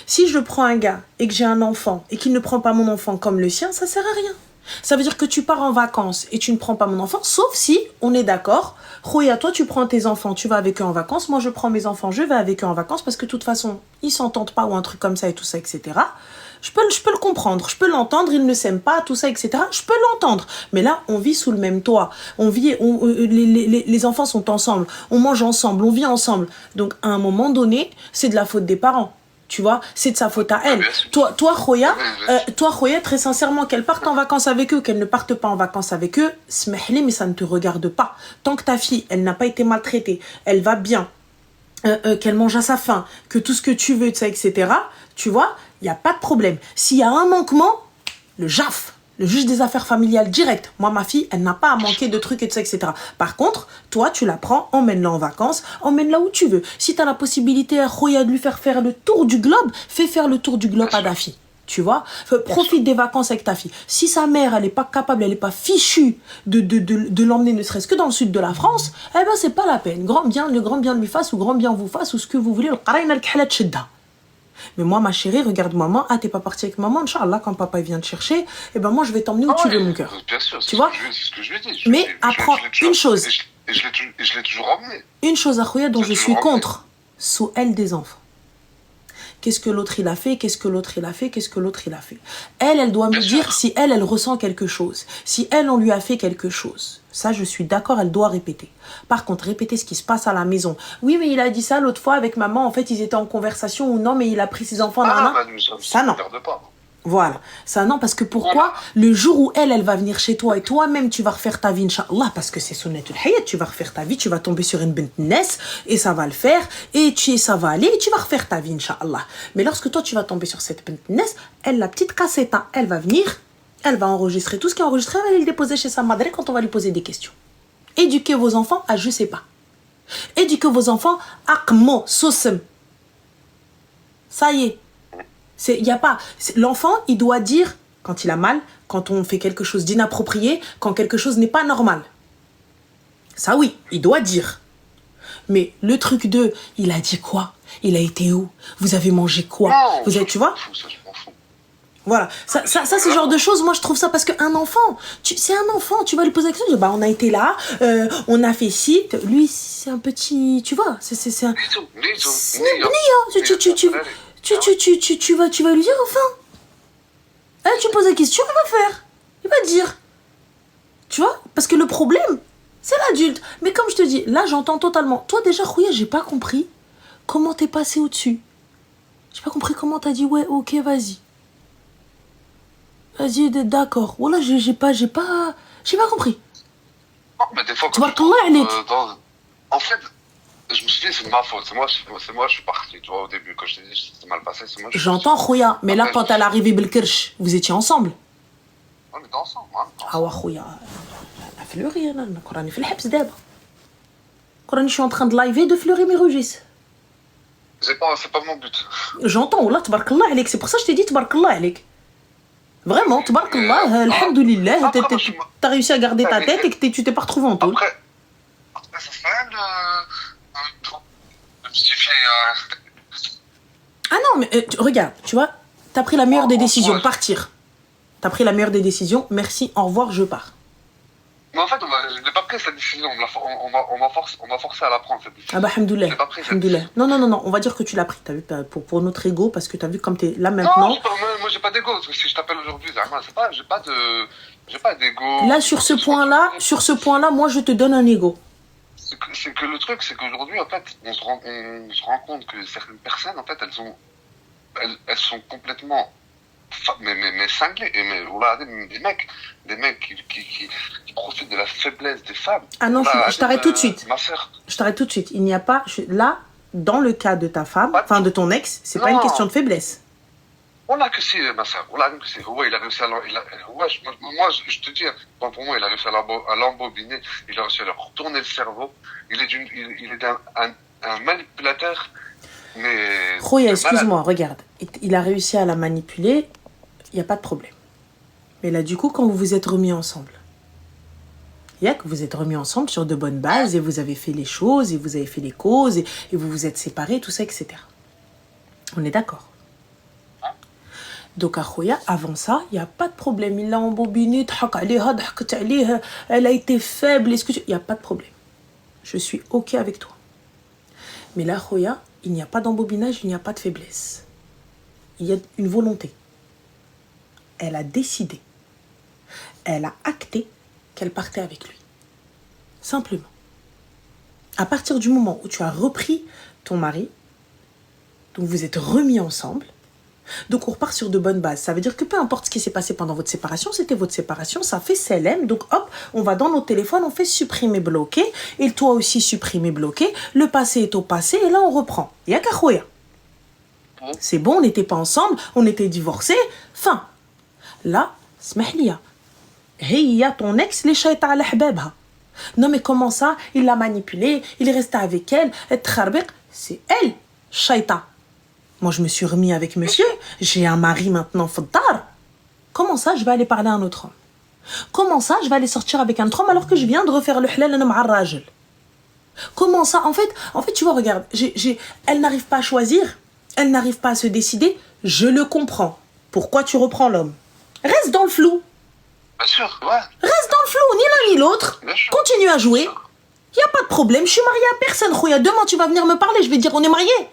Si je prends un gars et que j'ai un enfant et qu'il ne prend pas mon enfant comme le sien, ça sert à rien. Ça veut dire que tu pars en vacances et tu ne prends pas mon enfant, sauf si on est d'accord. Khoya, toi tu prends tes enfants, tu vas avec eux en vacances. Moi je prends mes enfants, je vais avec eux en vacances parce que de toute façon ils s'entendent pas ou un truc comme ça et tout ça, etc. Je peux le comprendre, je peux l'entendre, ils ne s'aiment pas, tout ça, etc. Je peux l'entendre. Mais là, on vit sous le même toit. Les enfants sont ensemble, on mange ensemble, on vit ensemble. Donc, à un moment donné, c'est de la faute des parents. Tu vois, c'est de sa faute à elle. Toi, Khoya, très sincèrement, qu'elle parte en vacances avec eux, qu'elle ne parte pas en vacances avec eux, smahli, mais ça ne te regarde pas. Tant que ta fille, elle n'a pas été maltraitée, elle va bien, qu'elle mange à sa faim, que tout ce que tu veux, ça, etc., tu vois, il n'y a pas de problème. S'il y a un manquement, le JAF, le juge des affaires familiales direct. Moi, ma fille, elle n'a pas à manquer de trucs et tout ça, etc. Par contre, toi, tu la prends, emmène-la en vacances, emmène-la où tu veux. Si tu as la possibilité, Khoya, de lui faire le tour du globe, fais faire le tour du globe à ta fille. Tu vois, profite des vacances avec ta fille. Si sa mère, elle n'est pas capable, elle n'est pas fichue de l'emmener ne serait-ce que dans le sud de la France, eh ben c'est pas la peine. Le grand bien lui fasse ou grand bien vous fasse ou ce que vous voulez. Mais moi, ma chérie, regarde maman. Ah, t'es pas partie avec maman, Inch'Allah, quand papa vient te chercher, eh ben moi, je vais t'emmener où tu veux, mon cœur. Bien sûr, tu vois, c'est ce que je lui dis. Mais apprends une chose. Et je l'ai toujours emmené. Une chose, Akhouya, dont je suis contre. Sous elle des enfants. Qu'est-ce que l'autre il a fait? Qu'est-ce que l'autre il a fait? Qu'est-ce que l'autre il a fait? Elle doit me dire si elle ressent quelque chose. Si elle, on lui a fait quelque chose. Ça, je suis d'accord, elle doit répéter. Par contre, répéter ce qui se passe à la maison. Oui, mais il a dit ça l'autre fois avec maman. En fait, ils étaient en conversation ou non, mais il a pris ses enfants. Ça, non. Voilà. Ça, non, parce que pourquoi le jour où elle va venir chez toi et toi-même, tu vas refaire ta vie, Inch'Allah, parce que c'est sunnatul hayat, tu vas refaire ta vie, tu vas tomber sur une bint nes, et ça va le faire, et ça va aller, et tu vas refaire ta vie, Inch'Allah. Mais lorsque toi, tu vas tomber sur cette bint nes, elle, la petite cassette, elle va venir, elle va enregistrer tout ce qui est enregistré, elle va aller le déposer chez sa madre quand on va lui poser des questions. Éduquez vos enfants à je sais pas. Éduquez vos enfants à qmo, sousm. Ça y est. Y a pas. L'enfant, il doit dire quand il a mal, quand on fait quelque chose d'inapproprié, quand quelque chose n'est pas normal. Ça oui, il doit dire. Mais le truc il a dit quoi? Il a été où? Vous avez mangé quoi? Non, vous avez, tu vois? Voilà, ça c'est le genre de choses, moi je trouve ça parce qu'un enfant, c'est un enfant, tu vas lui poser la question, on a été là, on a fait ci, lui c'est un petit, tu vois, c'est un... Tu vas lui dire enfin. Tu poses la question, il va faire. Il va dire. Tu vois? Parce que le problème, c'est l'adulte. Mais comme je te dis, là j'entends totalement. Toi déjà, Khouya, j'ai pas compris comment t'es passé au-dessus. J'ai pas compris comment t'as dit ouais, ok, vas-y. Vas-y, d'accord. Voilà, j'ai pas compris. Non, mais des fois, en fait, je me suis dit, c'est de ma faute. C'est moi, je suis parti. Tu vois, au début, quand je t'ai dit, c'était mal passé, c'est moi. J'entends, Khouya, mais là, quand elle est arrivée Belkirch, vous étiez ensemble? On était ensemble, hein. Ah ouais, Khouya. La fleurie, là. Je suis en train de liver de fleurir mes rugis. C'est pas mon but. J'entends, là, tabarakallah alik. C'est pour ça que je t'ai dit, tabarakallah alik. Vraiment, tabarakallah, alhamdoulilah, t'as réussi à garder ta tête et que tu t'es pas retrouvé en taule. Après, ça se fait de justifier. Ah non, mais regarde, tu vois, t'as pris la meilleure des décisions, partir. T'as pris la meilleure des décisions, merci, au revoir, je pars. Mais en fait, je n'ai pas pris cette décision, on m'a forcé à la prendre, cette décision. Ah bah, alhamdoulilah. Non, on va dire que tu l'as pris, t'as vu, pour notre ego, parce que t'as vu comme t'es là maintenant. Non, moi j'ai pas d'ego, parce que si je t'appelle aujourd'hui, j'ai pas d'ego. Là, sur ce point-là, moi je te donne un ego. C'est que le truc, c'est qu'aujourd'hui, en fait, on se rend compte que certaines personnes, en fait, elles sont complètement mais cinglées. Et des mecs qui profitent de la faiblesse des femmes. Ah non, je t'arrête tout de suite. Ma sœur. Je t'arrête tout de suite. Il n'y a pas... Là, dans le cas de ta femme, enfin de ton ex, c'est pas une question de faiblesse. Voilà que c'est, ma sœur. Voilà que c'est. Ouais, il a réussi à... moi, je te dis, pour moi, il a réussi à l'embobiner. Il a réussi à leur retourner le cerveau. Il est un manipulateur, mais... Khouya, excuse-moi, regarde. Il a réussi à la manipuler, il n'y a pas de problème. Mais là, du coup, quand vous vous êtes remis ensemble, que vous êtes remis ensemble sur de bonnes bases et vous avez fait les choses et vous avez fait les causes et vous vous êtes séparés, tout ça, etc. On est d'accord? Donc, Khouya, avant ça, il n'y a pas de problème. Il l'a embobiné, elle a été faible, il n'y a pas de problème. Je suis OK avec toi. Mais là, Khouya, il n'y a pas d'embobinage, il n'y a pas de faiblesse. Il y a une volonté. Elle a décidé. Elle a acté qu'elle partait avec lui. Simplement. À partir du moment où tu as repris ton mari, donc vous êtes remis ensemble, donc on repart sur de bonnes bases. Ça veut dire que peu importe ce qui s'est passé pendant votre séparation, c'était votre séparation, ça fait CLM. Donc hop, on va dans nos téléphones, on fait supprimer, bloquer. Et toi aussi supprimer, bloquer. Le passé est au passé et là on reprend. Yaka Khouya. C'est bon, on n'était pas ensemble, on était divorcés. Fin. Là, smahliya. Hiya ton ex, les shayta ala hbabha. Non mais comment ça? Il l'a manipulée, il est resté avec elle, c'est elle, shayta. Moi, je me suis remis avec monsieur. J'ai un mari maintenant, faddar. Comment ça, je vais aller parler à un autre homme? Comment ça, je vais aller sortir avec un autre homme alors que je viens de refaire le halal ana ma'a rajel? Comment ça? En fait, tu vois, regarde, elle n'arrive pas à choisir, elle n'arrive pas à se décider. Je le comprends. Pourquoi tu reprends l'homme? Reste dans le flou. Bien sûr, ouais. Reste dans le flou, ni l'un ni l'autre. Continue à jouer. Il n'y a pas de problème, je suis mariée à personne. Khoya, demain, tu vas venir me parler, je vais te dire on est mariés.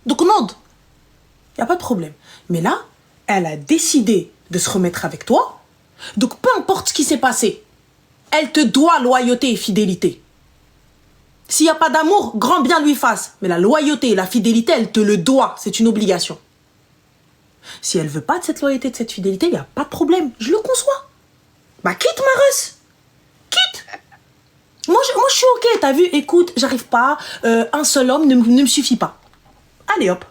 Donc, non. Il n'y a pas de problème. Mais là, elle a décidé de se remettre avec toi. Donc, peu importe ce qui s'est passé, elle te doit loyauté et fidélité. S'il n'y a pas d'amour, grand bien lui fasse. Mais la loyauté et la fidélité, elle te le doit. C'est une obligation. Si elle veut pas de cette loyauté, de cette fidélité, il n'y a pas de problème. Je le conçois. Bah, quitte, ma Russe. Quitte. Moi, je suis ok, t'as vu. Écoute, j'arrive pas. Un seul homme ne me suffit pas. Allez, hop.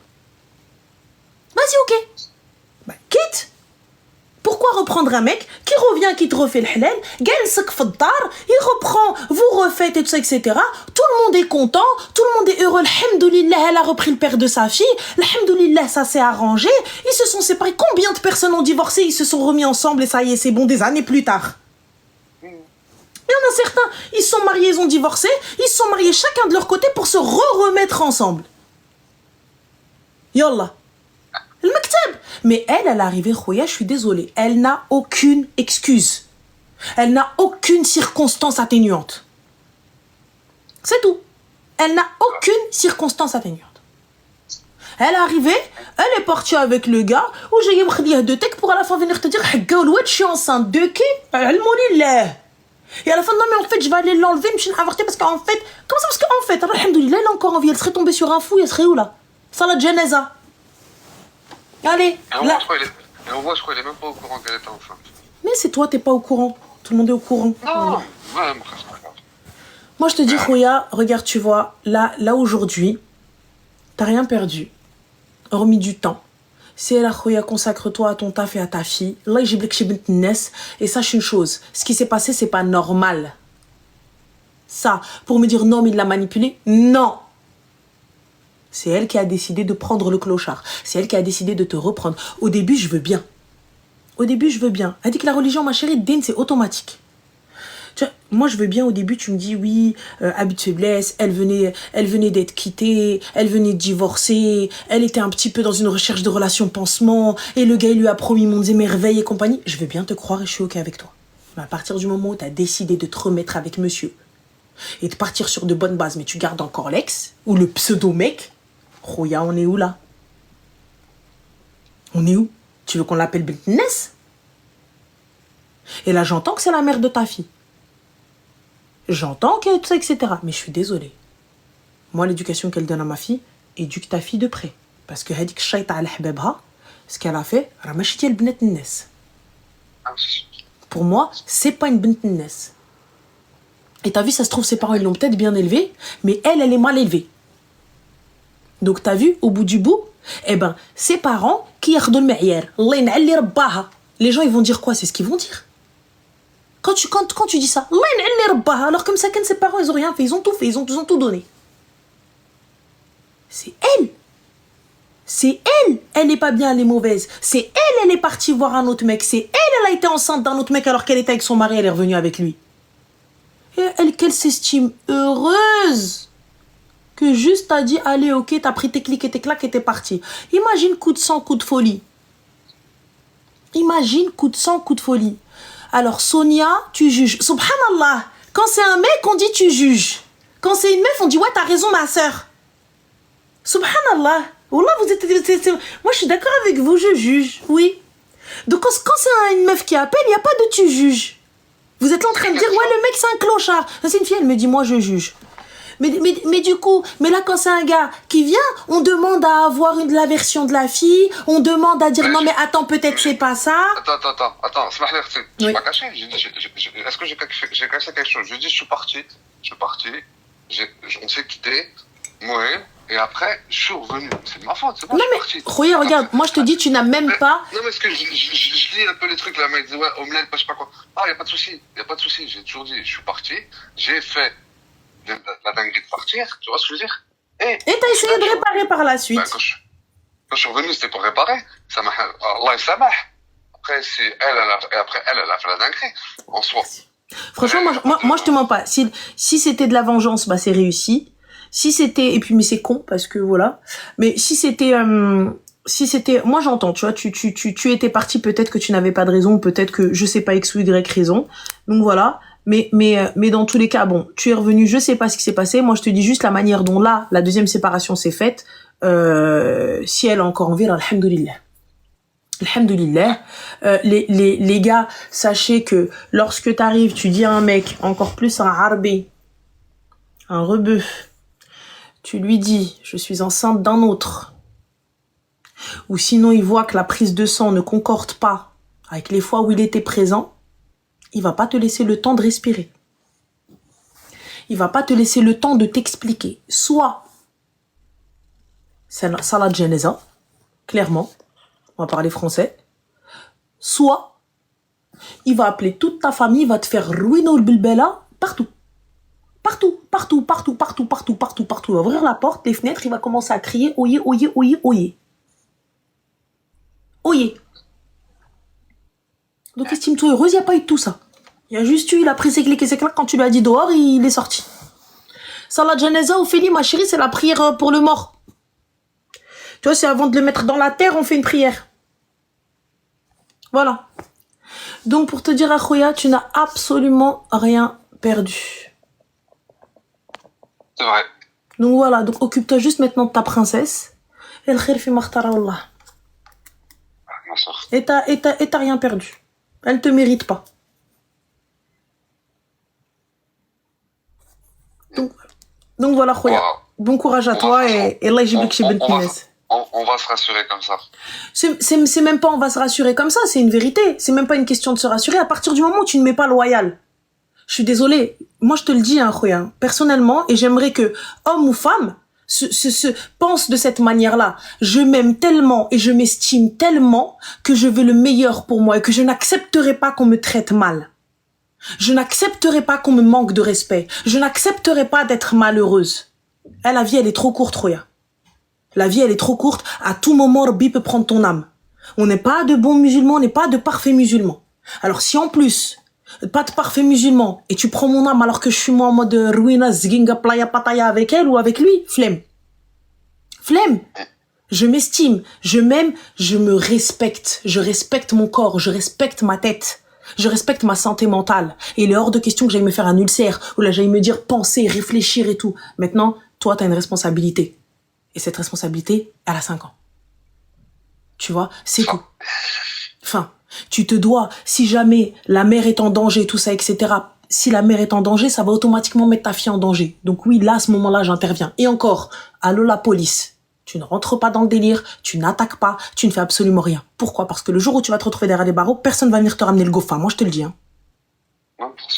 Vas-y, ok. Bah, quitte. Pourquoi reprendre un mec qui revient, qui te refait le halal, il reprend, vous refaites et tout ça, etc. Tout le monde est content, tout le monde est heureux. Alhamdoulilah, elle a repris le père de sa fille. Alhamdoulilah, ça s'est arrangé. Ils se sont séparés. Combien de personnes ont divorcé? Ils se sont remis ensemble et ça y est, c'est bon, des années plus tard. Il y en a certains, ils se sont mariés, ils ont divorcé. Ils se sont mariés chacun de leur côté pour se remettre ensemble. Yallah. Le maktab. Mais elle est arrivée, Khoya, je suis désolée. Elle n'a aucune excuse. Elle n'a aucune circonstance atténuante. C'est tout. Elle n'a aucune circonstance atténuante. Elle est arrivée, elle est partie avec le gars, où j'ai eu de tech pour à la fin venir te dire, je suis enceinte de qui? Et à la fin, non, mais en fait, je vais aller l'enlever, je vais avorter parce qu'en fait, comment ça, parce qu'en fait, alhamdoulilah, elle a encore envie, elle serait tombée sur un fou, elle serait où là? Salat Janaza. Allez, là. Et on voit, je crois, il est même pas au courant qu'elle était enceinte. Mais c'est toi, t'es pas au courant. Tout le monde est au courant. Non, ouais, c'est pas grave. Moi, je te dis, Khoya, regarde, tu vois, là aujourd'hui, t'as rien perdu. Hormis du temps. C'est la Khoya, consacre-toi à ton taf et à ta fille. Là, j'ai blé et sache une chose. Ce qui s'est passé, c'est pas normal. Ça, pour me dire non, mais il l'a manipulé, non. C'est elle qui a décidé de prendre le clochard. C'est elle qui a décidé de te reprendre. Au début, je veux bien. Au début, je veux bien. Elle dit que la religion, ma chérie, Dine, c'est automatique. Tu vois, moi, je veux bien, au début, tu me dis, oui, habit de faiblesse, elle venait d'être quittée, elle venait de divorcer, elle était un petit peu dans une recherche de relation pansement, et le gars, il lui a promis mondes et merveilles et compagnie. Je veux bien te croire et je suis ok avec toi. Mais à partir du moment où tu as décidé de te remettre avec monsieur, et de partir sur de bonnes bases, mais tu gardes encore l'ex, ou le pseudo-mec, Khoya, on est où là? On est où? Tu veux qu'on l'appelle Bintnes? Et là, j'entends que c'est la mère de ta fille. J'entends que tout ça, etc. Mais je suis désolée. Moi, l'éducation qu'elle donne à ma fille, éduque ta fille de près. Parce que hadik shayta al hababha, ce qu'elle a fait, ramashiti al bintnes. Pour moi, c'est pas une bintnes. Et t'as vu, ça se trouve, ses parents, ils l'ont peut-être bien élevée, mais elle est mal élevée. Donc, t'as vu, au bout du bout, eh ben, ses parents, qui yardou le ma'yar, les gens, ils vont dire quoi? C'est ce qu'ils vont dire. Quand tu dis ça, alors comme ça, ses parents, ils ont rien fait, ils ont tout fait, ils ont tout donné. C'est elle. C'est elle. Elle n'est pas bien, elle est mauvaise. C'est elle est partie voir un autre mec. C'est elle a été enceinte d'un autre mec alors qu'elle était avec son mari, elle est revenue avec lui. Et elle, qu'elle s'estime heureuse. Que juste t'as dit, allez, ok, t'as pris tes clics et tes claques et t'es parti. Imagine coup de sang, coup de folie. Imagine coup de sang, coup de folie. Alors, Sonia, tu juges. Subhanallah. Quand c'est un mec, on dit tu juges. Quand c'est une meuf, on dit ouais, t'as raison, ma soeur. Subhanallah. Wallah, moi, je suis d'accord avec vous, je juge. Oui. Donc, quand c'est une meuf qui appelle, il n'y a pas de tu juges. Vous êtes là en train de dire ouais, le mec, c'est un clochard. C'est une fille, elle me dit moi, je juge. Mais du coup, mais là, quand c'est un gars qui vient, on demande à avoir la version de la fille, on demande à dire non, mais attends, peut-être c'est pas ça. Attends, je suis pas caché. Est-ce que j'ai caché quelque chose? Je dis, je suis parti, on s'est quitté, ouais, et après, je suis revenu. C'est de ma faute, c'est bon, non, je suis parti. Khoya, regarde, moi je te dis, tu n'as même pas. Non, mais parce que je lis un peu les trucs là, mais il dit, ouais, omelette, je sais pas quoi. Ah, y a pas de souci, j'ai toujours dit, je suis parti, j'ai fait la dinguerie de partir, tu vois ce que je veux dire? Et t'as essayé de réparer par la suite. Quand je suis revenu, c'était pour réparer. Allah samah. Après, elle a fait la dinguerie, en soi. Franchement, moi, je te mens pas. Si c'était de la vengeance, bah, c'est réussi. Si c'était, et puis, mais c'est con, parce que voilà. Mais si c'était, moi, j'entends, tu vois, tu étais parti, peut-être que tu n'avais pas de raison, peut-être que, je sais pas, X ou Y raison. Donc voilà. Mais dans tous les cas, bon, tu es revenu, je sais pas ce qui s'est passé. Moi, je te dis juste la manière dont là, la deuxième séparation s'est faite. Si elle est encore en vie, alhamdoulilah. Alhamdoulilah. Les gars, sachez que lorsque t'arrives, tu dis à un mec, encore plus un harbé, un rebeu, tu lui dis, je suis enceinte d'un autre. Ou sinon, il voit que la prise de sang ne concorde pas avec les fois où il était présent, il va pas te laisser le temps de respirer. Il va pas te laisser le temps de t'expliquer. Soit, c'est la salat janeza, clairement, on va parler français. Soit, il va appeler toute ta famille, il va te faire ruiner le bilbela partout. Partout. Il va ouvrir la porte, les fenêtres, il va commencer à crier « Oyez, oyez, oyez, oyez ». Oyez. Donc estime-toi heureuse, il n'y a pas eu de tout ça. Il y a juste eu, il a pris ses clics et ses claques, quand tu lui as dit dehors, il est sorti. Salat Janaza, Ophélie, ma chérie, c'est la prière pour le mort. Tu vois, c'est avant de le mettre dans la terre, on fait une prière. Voilà. Donc pour te dire, Akhoya, tu n'as absolument rien perdu. C'est vrai. Donc voilà, donc occupe-toi juste maintenant de ta princesse. Et le khir fi makhtara Allah. Et t'as rien perdu. Elle te mérite pas. Donc voilà, Khoya. Bon courage à toi et Allah yjiblik chez Bent Mines. On va se rassurer comme ça. C'est même pas on va se rassurer comme ça, c'est une vérité. C'est même pas une question de se rassurer. À partir du moment où tu ne mets pas loyal. Je suis désolée. Moi, je te le dis, hein, Khoya, personnellement, et j'aimerais que homme ou femme se pense de cette manière-là. Je m'aime tellement et je m'estime tellement que je veux le meilleur pour moi et que je n'accepterai pas qu'on me traite mal. Je n'accepterai pas qu'on me manque de respect. Je n'accepterai pas d'être malheureuse. La vie, elle est trop courte, Khoya. La vie, elle est trop courte. À tout moment, Rabbi peut prendre ton âme. On n'est pas de bons musulmans, on n'est pas de parfaits musulmans. Alors si en plus, pas de parfait musulman, et tu prends mon âme alors que je suis moi en mode ruina, zginga, playa, pataya avec elle ou avec lui, flemme. Flemme. Je m'estime, je m'aime, je me respecte. Je respecte mon corps, je respecte ma tête. Je respecte ma santé mentale. Et il est hors de question que j'aille me faire un ulcère, ou là j'aille me dire penser, réfléchir et tout. Maintenant, toi, t'as une responsabilité. Et cette responsabilité, elle a 5 ans. Tu vois, c'est tout. Enfin, tu te dois, si jamais la mère est en danger, tout ça, etc. Si la mère est en danger, ça va automatiquement mettre ta fille en danger. Donc oui, là, à ce moment-là, j'interviens. Et encore, allô la police. Tu ne rentres pas dans le délire, tu n'attaques pas, tu ne fais absolument rien. Pourquoi? Parce que le jour où tu vas te retrouver derrière les barreaux, personne va venir te ramener le goffin. Moi, je te le dis. Hein.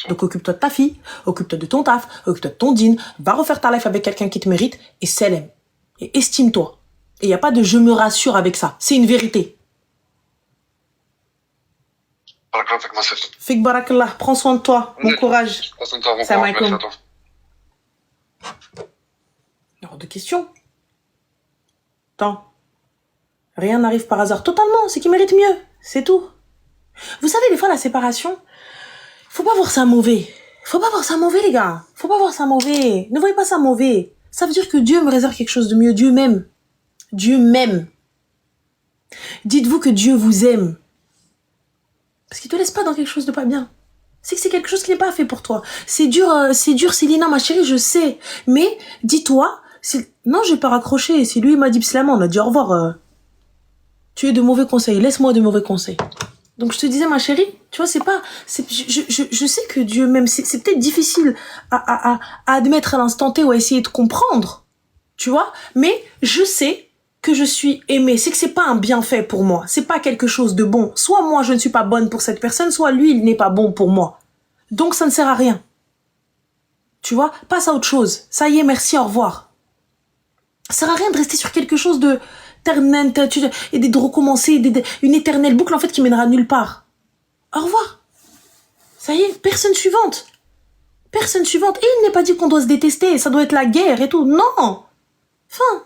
Donc occupe-toi de ta fille, occupe-toi de ton taf, occupe-toi de ton dîne, va refaire ta life avec quelqu'un qui te mérite et célèbre. Et estime-toi. Et il n'y a pas de je me rassure avec ça. C'est une vérité. Fik barakallah, prends soin de toi. Bon courage. Salam alaikum. Hors de question. Attends. Rien n'arrive par hasard. Totalement, c'est qu'il mérite mieux. C'est tout. Vous savez, des fois, la séparation, faut pas voir ça mauvais. Faut pas voir ça mauvais, les gars. Faut pas voir ça mauvais. Ne voyez pas ça mauvais. Ça veut dire que Dieu me réserve quelque chose de mieux. Dieu m'aime. Dieu m'aime. Dites-vous que Dieu vous aime. Parce qu'il te laisse pas dans quelque chose de pas bien. C'est que c'est quelque chose qui n'est pas fait pour toi. C'est dur, Célina, ma chérie, je sais. Mais, dis-toi, non, j'ai pas raccroché. C'est lui, il m'a dit Pslama, on a dit au revoir. Tu es de mauvais conseils. Laisse-moi de mauvais conseils. Donc, je te disais, ma chérie, tu vois, je sais que Dieu m'aime. C'est peut-être difficile à admettre à l'instant T ou à essayer de comprendre. Tu vois? Mais, je sais que je suis aimée, c'est que c'est pas un bienfait pour moi, c'est pas quelque chose de bon. Soit moi je ne suis pas bonne pour cette personne, soit lui il n'est pas bon pour moi. Donc ça ne sert à rien. Tu vois, passe à autre chose. Ça y est, merci, au revoir. Ça sert à rien de rester sur quelque chose de éternel et de recommencer une éternelle boucle en fait qui mènera nulle part. Au revoir. Ça y est, personne suivante. Personne suivante. Et il n'est pas dit qu'on doit se détester, ça doit être la guerre et tout. Non. Enfin.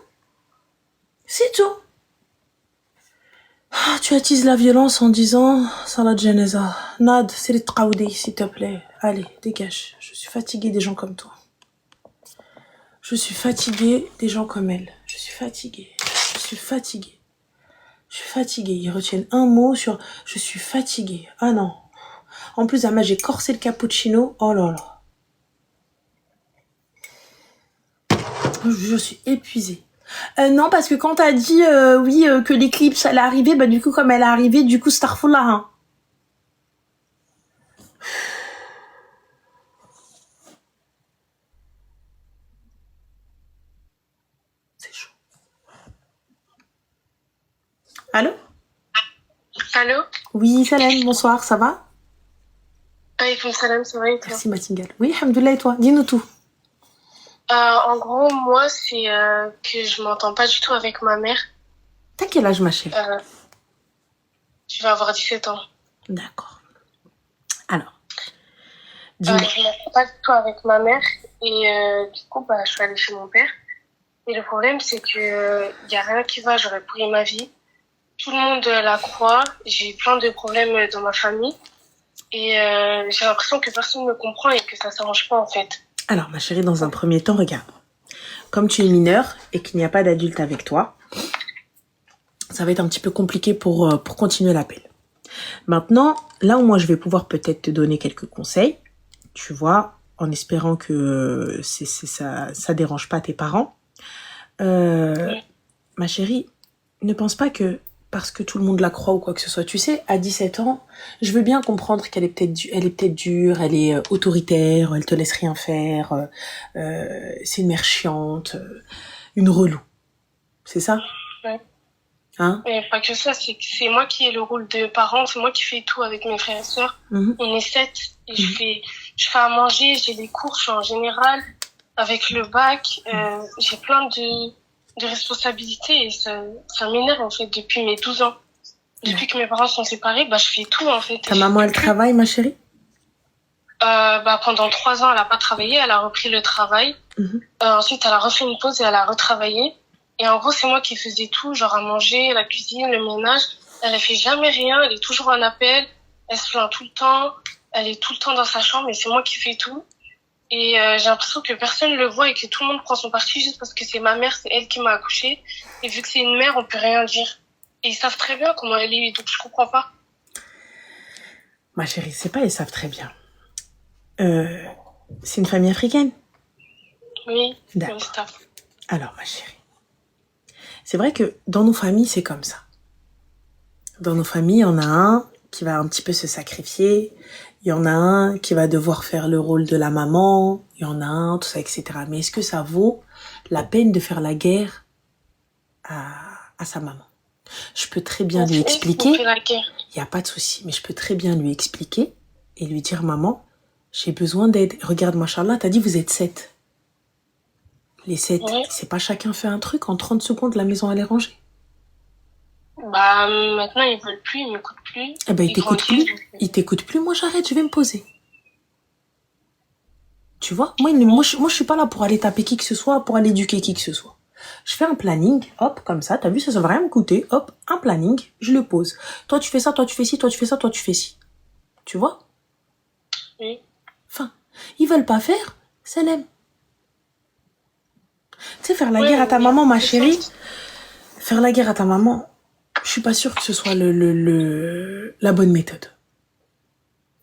C'est tout. Tu attises la violence en disant Salat Janeza. Nad, c'est les tqaoudi, s'il te plaît. Allez, dégage. Je suis fatiguée des gens comme toi. Je suis fatiguée des gens comme elle. Je suis fatiguée. Je suis fatiguée. Je suis fatiguée. Ils retiennent un mot sur je suis fatiguée. Ah non. En plus, Ama, j'ai corsé le cappuccino. Oh là là. Je suis épuisée. Non, parce que quand t'as dit oui que l'éclipse allait arriver, bah du coup comme elle est arrivée, du coup starfoula. Hein. C'est chaud. Allô? Allô? Oui, salam, bonsoir, ça va? Alaykoum salam, ça va et toi? Merci Matingal. Oui, alhamdoulilah, et toi? Dis-nous tout. En gros, moi, c'est que je m'entends pas du tout avec ma mère. T'as quel âge, ma chérie? Je vais avoir 17 ans. D'accord. Alors, dis-moi. Je m'entends pas du tout avec ma mère et du coup, bah, je suis allée chez mon père. Et le problème, c'est que y a rien qui va, j'aurais pourri ma vie. Tout le monde la croit, j'ai plein de problèmes dans ma famille. Et j'ai l'impression que personne me comprend et que ça s'arrange pas, en fait. Alors, ma chérie, dans un premier temps, regarde. Comme tu es mineure et qu'il n'y a pas d'adulte avec toi, ça va être un petit peu compliqué pour continuer l'appel. Maintenant, là où moi je vais pouvoir peut-être te donner quelques conseils, tu vois, en espérant que ça dérange pas tes parents. Oui. Ma chérie, ne pense pas que parce que tout le monde la croit ou quoi que ce soit. Tu sais, à 17 ans, je veux bien comprendre qu'elle est peut-être dure, elle est autoritaire, elle te laisse rien faire, c'est une mère chiante, une relou. C'est ça? Ouais. Hein? Mais pas que ça, c'est moi qui ai le rôle de parent, c'est moi qui fais tout avec mes frères et sœurs. On est 7 et je fais à manger, j'ai des courses en général, avec le bac, j'ai plein de responsabilités et ça m'énerve en fait depuis mes 12 ans. Depuis que mes parents sont séparés, bah je fais tout en fait. Ta maman elle travaille, ma chérie? Bah pendant 3 ans elle a pas travaillé, elle a repris le travail. Ensuite elle a refait une pause et elle a retravaillé. Et en gros c'est moi qui faisais tout, genre à manger, la cuisine, le ménage. Elle fait jamais rien, elle est toujours en appel, elle se plaint tout le temps, elle est tout le temps dans sa chambre et c'est moi qui fais tout. Et j'ai l'impression que personne le voit et que tout le monde prend son parti juste parce que c'est ma mère, c'est elle qui m'a accouchée. Et vu que c'est une mère, on peut rien dire. Et ils savent très bien comment elle est, donc je comprends pas. Ma chérie, c'est pas ils savent très bien. C'est une famille africaine? Oui, d'accord. Alors, ma chérie, c'est vrai que dans nos familles, c'est comme ça. Dans nos familles, il y en a un qui va un petit peu se sacrifier. Il y en a un qui va devoir faire le rôle de la maman. Il y en a un, tout ça, etc. Mais est-ce que ça vaut la peine de faire la guerre à sa maman? Je peux très bien lui expliquer. Il n'y a pas de souci. Mais je peux très bien lui expliquer et lui dire, maman, j'ai besoin d'aide. Regarde, machallah, t'as dit vous êtes 7. Les 7, c'est pas chacun fait un truc. En 30 secondes, la maison, elle est rangée. Bah, maintenant, ils veulent plus, ils m'écoutent plus. Eh ben, ils t'écoutent plus. Ils t'écoutent plus. Moi, j'arrête, je vais me poser. Tu vois, moi, je suis pas là pour aller taper qui que ce soit, pour aller éduquer qui que ce soit. Je fais un planning, hop, comme ça, t'as vu, ça va rien me coûter, hop, un planning, je le pose. Toi, tu fais ça, toi, tu fais ci, toi, tu fais ça, toi, tu fais ci. Tu vois? Oui. Enfin, ils veulent pas faire, c'est l'aime. Tu sais, faire la guerre à ta maman, ma chérie, faire la guerre à ta maman, je suis pas sûre que ce soit la bonne méthode.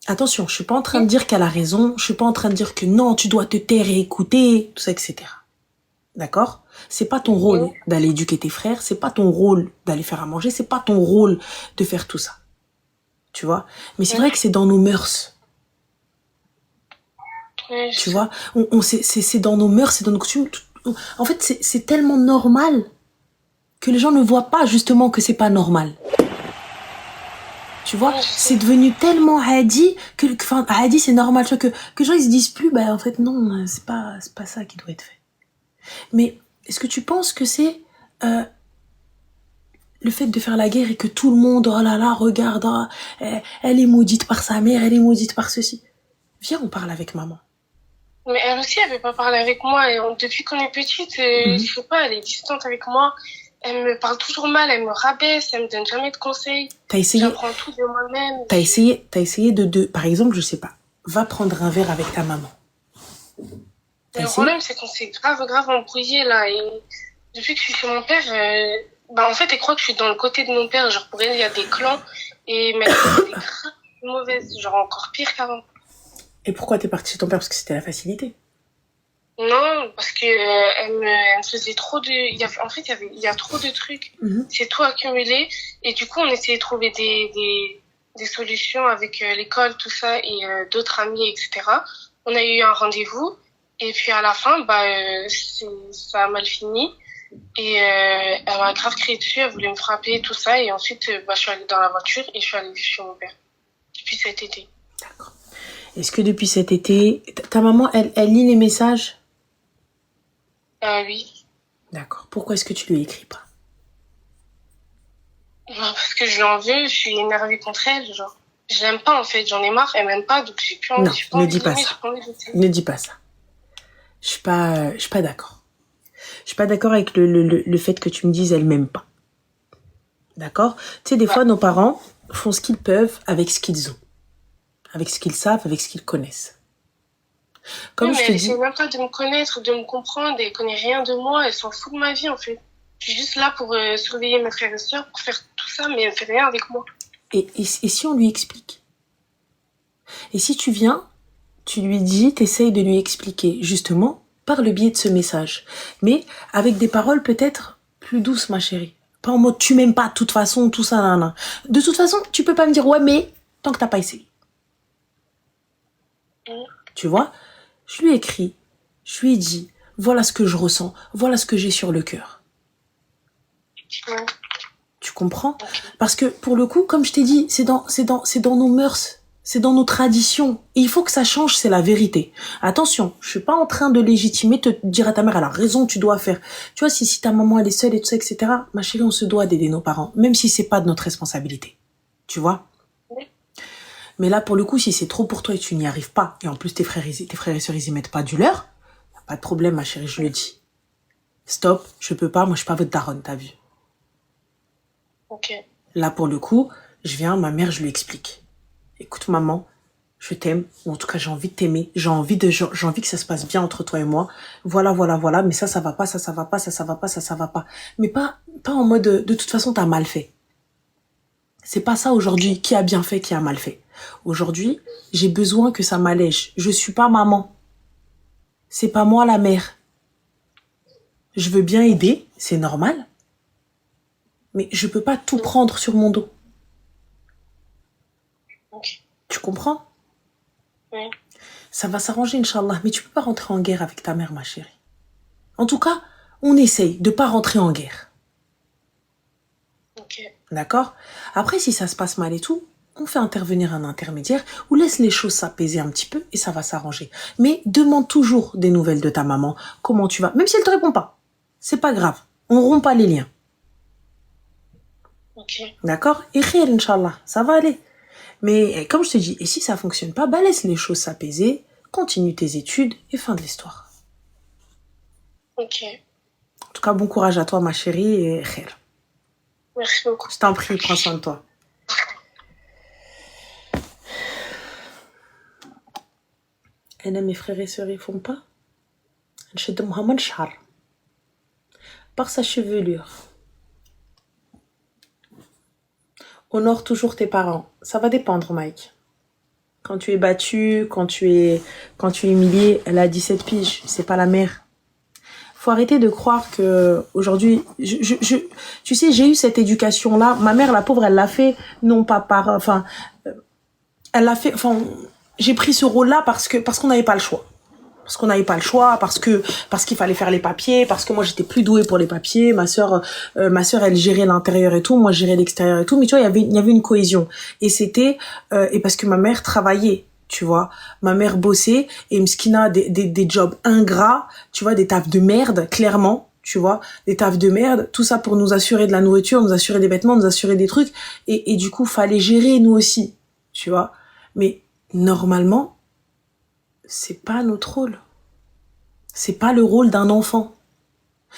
Attention, je suis pas en train de dire qu'elle a raison, je suis pas en train de dire que non, tu dois te taire et écouter, tout ça, etc. D'accord? C'est pas ton rôle d'aller éduquer tes frères, c'est pas ton rôle d'aller faire à manger, c'est pas ton rôle de faire tout ça. Tu vois? Mais c'est vrai que c'est dans nos mœurs. Tu vois? C'est dans nos mœurs, c'est dans nos coutumes. En fait, c'est tellement normal que les gens ne voient pas justement que c'est pas normal. Tu vois, c'est devenu tellement hadi enfin, hadi c'est normal, tu vois, que les gens ils se disent plus, bah en fait non, c'est pas ça qui doit être fait. Mais est-ce que tu penses que c'est le fait de faire la guerre et que tout le monde, oh là là, regarde, oh, elle est maudite par sa mère, elle est maudite par ceci. Viens, on parle avec maman. Mais elle aussi, elle veut pas parler avec moi. Et depuis qu'on est petite, je sais pas, elle est distante avec moi. Elle me parle toujours mal, elle me rabaisse, elle me donne jamais de conseils. J'apprends tout de moi-même. T'as essayé par exemple, je sais pas, va prendre un verre avec ta maman. Le problème, c'est qu'on s'est grave embrouillé, là. Et depuis que je suis chez mon père, en fait, elle croit que je suis dans le côté de mon père. Genre, pour elle, il y a des clans. Et maintenant, elle est grave mauvaise. Genre, encore pire qu'avant. Et pourquoi t'es partie chez ton père? Parce que c'était la facilité. Non, parce que elle me faisait trop de... il y a trop de trucs. C'est tout accumulé. Et du coup, on essayait de trouver des solutions avec l'école, tout ça, et d'autres amis, etc. On a eu un rendez-vous. Et puis à la fin, ça a mal fini. Et elle m'a grave crié dessus, elle voulait me frapper, tout ça. Et ensuite, je suis allée dans la voiture et je suis allée vivre chez mon père. Depuis cet été. D'accord. Est-ce que depuis cet été, ta maman, elle lit les messages? Oui. D'accord. Pourquoi est-ce que tu lui écris pas? Parce que je lui en veux, je suis énervée contre elle, genre. Je l'aime pas, en fait, j'en ai marre, elle m'aime pas, donc j'ai plus envie. Non, ne dis pas ça. Ne dis pas ça. Je suis pas d'accord. Je suis pas d'accord avec le fait que tu me dises elle m'aime pas. D'accord? Tu sais, des fois, nos parents font ce qu'ils peuvent avec ce qu'ils ont. Avec ce qu'ils savent, avec ce qu'ils connaissent. Comme je te dis... elle essaie même pas de me connaître, de me comprendre, elle connaît rien de moi, elle s'en fout de ma vie, en fait. Je suis juste là pour surveiller mes frères et sœurs, pour faire tout ça, mais elle fait rien avec moi. Et si on lui explique? Et si tu viens, tu lui dis, t'essayes de lui expliquer, justement, par le biais de ce message. Mais avec des paroles peut-être plus douces, ma chérie. Pas en mode, tu m'aimes pas, de toute façon, tout ça, nan. De toute façon, tu peux pas me dire, ouais, mais, tant que t'as pas essayé. Tu vois? Je lui ai écrit, je lui ai dit, voilà ce que je ressens, voilà ce que j'ai sur le cœur. Tu comprends? Parce que, pour le coup, comme je t'ai dit, c'est dans nos mœurs, c'est dans nos traditions. Et il faut que ça change, c'est la vérité. Attention, je suis pas en train de légitimer, te dire à ta mère, elle a raison, tu dois faire. Tu vois, si ta maman, elle est seule et tout ça, etc., ma chérie, on se doit d'aider nos parents, même si c'est pas de notre responsabilité. Tu vois? Mais là, pour le coup, si c'est trop pour toi et tu n'y arrives pas, et en plus tes frères et sœurs, ils y mettent pas du leur, y a pas de problème, ma chérie, je le dis. Stop, je peux pas, moi je suis pas votre daronne, t'as vu? Ok. Là, pour le coup, je viens, ma mère, je lui explique. Écoute, maman, je t'aime, ou en tout cas, j'ai envie de t'aimer, j'ai envie que ça se passe bien entre toi et moi. Voilà, mais ça va pas, ça va pas, ça va pas, ça va pas. Mais pas en mode, de toute façon, t'as mal fait. C'est pas ça aujourd'hui, qui a bien fait, qui a mal fait. Aujourd'hui, j'ai besoin que ça m'allège. Je suis pas maman. C'est pas moi la mère. Je veux bien aider, c'est normal. Mais je peux pas tout prendre sur mon dos. Okay. Tu comprends? Oui. Ça va s'arranger, Inch'Allah. Mais tu peux pas rentrer en guerre avec ta mère, ma chérie. En tout cas, on essaye de pas rentrer en guerre. Ok. D'accord? Après, si ça se passe mal et tout, on fait intervenir un intermédiaire ou laisse les choses s'apaiser un petit peu et ça va s'arranger. Mais demande toujours des nouvelles de ta maman. Comment tu vas? Même si elle te répond pas. C'est pas grave. On rompt pas les liens. Ok. D'accord? Et khir, Inch'Allah. Ça va aller. Mais comme je te dis, et si ça fonctionne pas, laisse les choses s'apaiser, continue tes études et fin de l'histoire. Ok. En tout cas, bon courage à toi, ma chérie, et khir. Merci beaucoup. Je t'en prie, prends soin de toi. أنا mes frères et sœurs, ils font pas. نشدمها من الشعر. Par sa chevelure. Honore toujours tes parents. Ça va dépendre, Mike. Quand tu es battu, quand tu es humilié, elle a 17 piges, c'est pas la mère. Faut arrêter de croire que aujourd'hui, tu sais, j'ai eu cette éducation-là. Ma mère, la pauvre, elle l'a fait, non pas elle l'a fait, j'ai pris ce rôle-là parce qu'on n'avait pas le choix. Parce qu'il fallait faire les papiers, parce que moi j'étais plus douée pour les papiers, ma sœur elle gérait l'intérieur et tout, moi je gérais l'extérieur et tout, mais tu vois, il y avait une cohésion. Et c'était et parce que ma mère travaillait, tu vois, ma mère bossait et Mskina des jobs ingrats, tu vois, des tafs de merde, clairement, tu vois, des tafs de merde, tout ça pour nous assurer de la nourriture, nous assurer des vêtements, nous assurer des trucs et du coup, fallait gérer nous aussi, tu vois. Mais normalement, c'est pas notre rôle. C'est pas le rôle d'un enfant.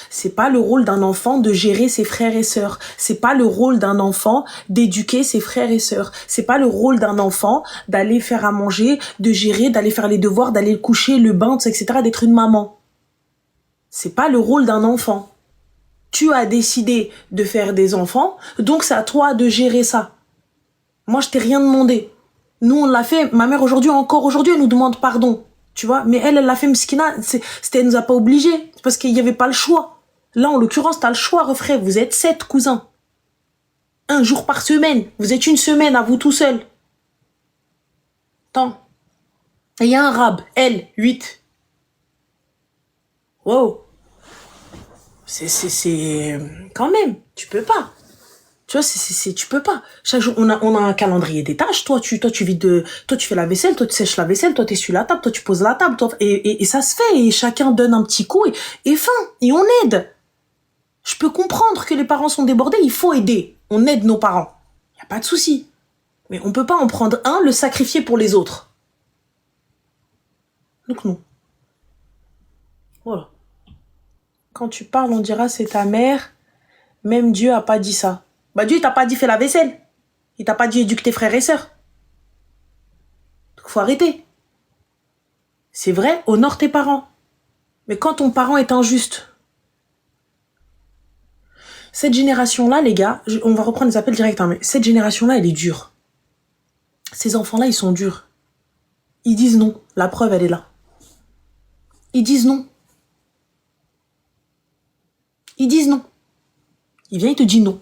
C'est pas le rôle d'un enfant de gérer ses frères et sœurs. C'est pas le rôle d'un enfant d'éduquer ses frères et sœurs. C'est pas le rôle d'un enfant d'aller faire à manger, de gérer, d'aller faire les devoirs, d'aller coucher, le bain, etc., d'être une maman. C'est pas le rôle d'un enfant. Tu as décidé de faire des enfants, donc c'est à toi de gérer ça. Moi, je t'ai rien demandé. Nous, on l'a fait. Ma mère, encore aujourd'hui, elle nous demande pardon. Tu vois, mais elle l'a fait mskina. Elle nous a pas obligés. C'est parce qu'il y avait pas le choix. Là, en l'occurrence, t'as le choix, refrain. Vous êtes 7 cousins. 1 jour par semaine. Vous êtes une semaine à vous tout seul. Attends. Et il y a un rab. Elle, 8. Wow. C'est quand même, tu peux pas. Tu vois, tu peux pas. Chaque jour, on a un calendrier des tâches. Toi, tu fais la vaisselle, toi, tu sèches la vaisselle, toi, t'es sur la table, toi, tu poses la table, toi, et ça se fait, et chacun donne un petit coup, et fin, et on aide. Je peux comprendre que les parents sont débordés, il faut aider. On aide nos parents. Y a pas de souci. Mais on peut pas en prendre un, le sacrifier pour les autres. Donc non. Voilà. Quand tu parles, on dira c'est ta mère. Même Dieu a pas dit ça. Bah Dieu, il t'a pas dit fais la vaisselle. Il t'a pas dit éduque tes frères et sœurs. Donc faut arrêter. C'est vrai, honore tes parents. Mais quand ton parent est injuste. Cette génération-là, les gars, on va reprendre les appels directs, hein, mais cette génération-là, elle est dure. Ces enfants-là, ils sont durs. Ils disent non. La preuve, elle est là. Ils disent non. Ils disent non. Il vient, il te dit non.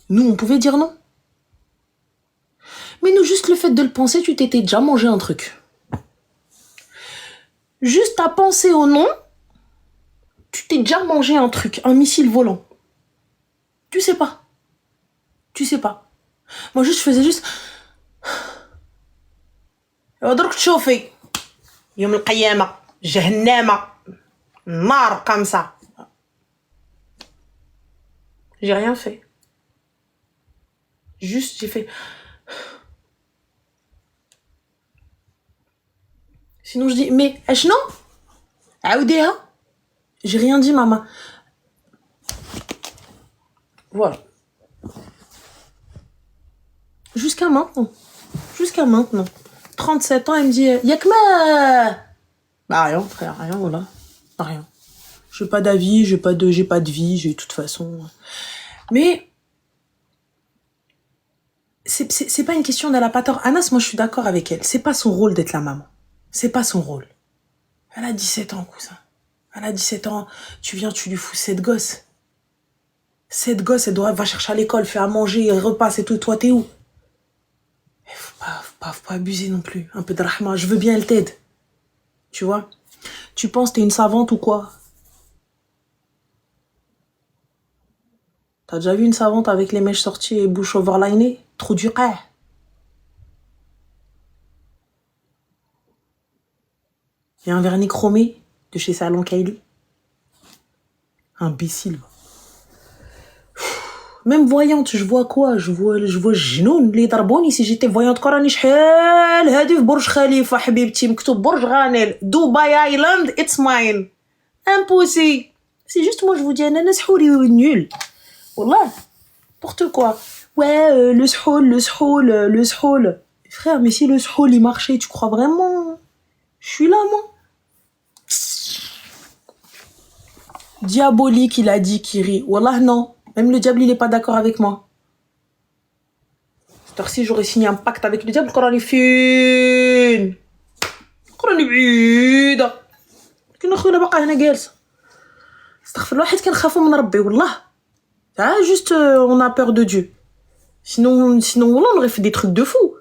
Nous, on pouvait dire non. Mais nous, juste le fait de le penser, tu t'étais déjà mangé un truc. Juste à penser au non, tu t'es déjà mangé un truc, un missile volant. Tu sais pas. Tu sais pas. Moi, je faisais juste... درك تشوفي يوم القيامة جهنم نار comme ça. J'ai rien fait. Juste, j'ai fait... Sinon, je dis, mais, non? Aoudéha? J'ai rien dit, maman. Voilà. Jusqu'à maintenant. 37 ans, elle me dit, Yakma! Bah, rien, frère, rien, voilà. Rien. J'ai pas d'avis, j'ai pas de vie, j'ai de toute façon. Mais, c'est pas une question d'elle a pas tort. Anas, moi, je suis d'accord avec elle. C'est pas son rôle d'être la maman. C'est pas son rôle. Elle a 17 ans, cousin. Elle a 17 ans. Tu viens, tu lui fous 7 gosses. 7 gosses, elle va chercher à l'école, faire à manger, repas et tout. Toi, t'es où? Faut pas abuser non plus. Un peu de rahma. Je veux bien, elle t'aide. Tu vois? Tu penses t'es une savante ou quoi? T'as déjà vu une savante avec les mèches sorties et bouche overlinée? Trop du qah. Il y a un vernis chromé de chez Salon Kylie. Imbécile. Même voyante, je vois quoi? Je vois جنون اللي ضربوني. Si j'étais voyante راني شحال هادي في برج خليفة حبيبتي مكتوب برج غانيل Dubai Island it's mine. Impossible. C'est juste moi je vous dis انا سحوري nul. Wallah. N'importe quoi. Ouais, le sḥoul. Frère, mais si le sḥoul il marchait, tu crois vraiment? Je suis là, moi. Diabolique, il a dit Kiri. Wallah, non. Même le diable, il est pas d'accord avec moi. C'est-à-dire si j'aurais signé un pacte avec le diable, Corani fin. Corani بعيدة. كنا خونا باقا هنا جالسة. استغفر الله حيت كنخافو من ربي والله. Ah, juste, on a peur de Dieu. Sinon, voilà, on aurait fait des trucs de fou.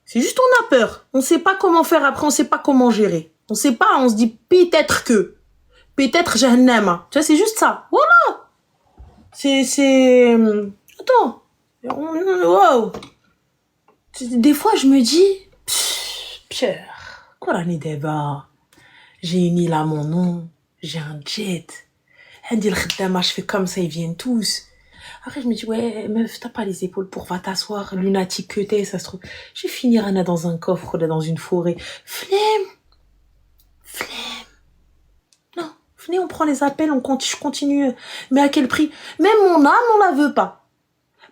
C'est juste, on a peur. On sait pas comment faire après, on sait pas comment gérer. On sait pas, on se dit peut-être Jahannama. Tu vois, c'est juste ça. Voilà. Attends. Wow. Des fois, je me dis, Pierre, quoi l'année débat? J'ai une île à mon nom, j'ai un jet. Elle dit le khidama, je fais comme ça, ils viennent tous. Après, je me dis, ouais, meuf, t'as pas les épaules pour va t'asseoir, lunatique que t'es, ça se trouve. Je vais finir Anna dans un coffre, dans une forêt. Flemme. Non. Venez, on prend les appels, je continue. Mais à quel prix? Même mon âme, on la veut pas.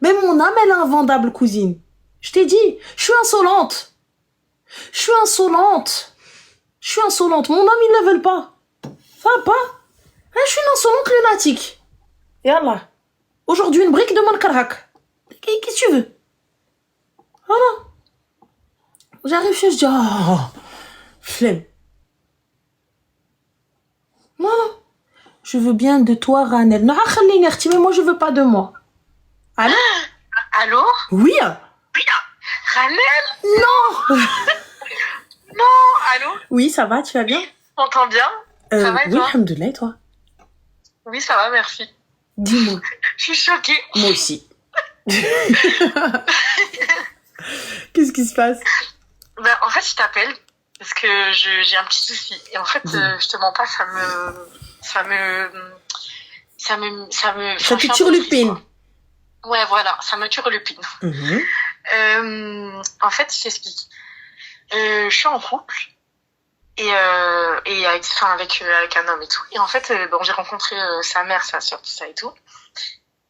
Même mon âme, elle est invendable, cousine. Je t'ai dit, je suis insolente. Je suis insolente. Mon âme, ils ne la veulent pas. Ça va pas? Je suis une insolente lunatique. Et Allah. Aujourd'hui, une brique de mon karak. Qu'est-ce que tu veux? Voilà. J'arrive chez je dis, oh, flemme. Voilà. Je veux bien de toi, Ranel. Non, mais moi, je veux pas de moi. Allô? Allô? Oui. Oui. Ranel? Non. Non, allô? Oui, ça va, tu vas bien? T'entends bien? Ça va et oui, toi? alhamdoulilah, et toi? Oui, ça va, merci. Dis-moi. Je suis choquée. Moi aussi. Qu'est-ce qui se passe? Ben, en fait, je t'appelle parce que j'ai un petit souci. Et en fait, je te mens pas, ça te turlupine. Ouais, voilà, ça me turlupine. En fait, je t'explique. Je suis en couple et avec un homme et tout. Et en fait, j'ai rencontré sa mère, sa soeur, tout ça et tout.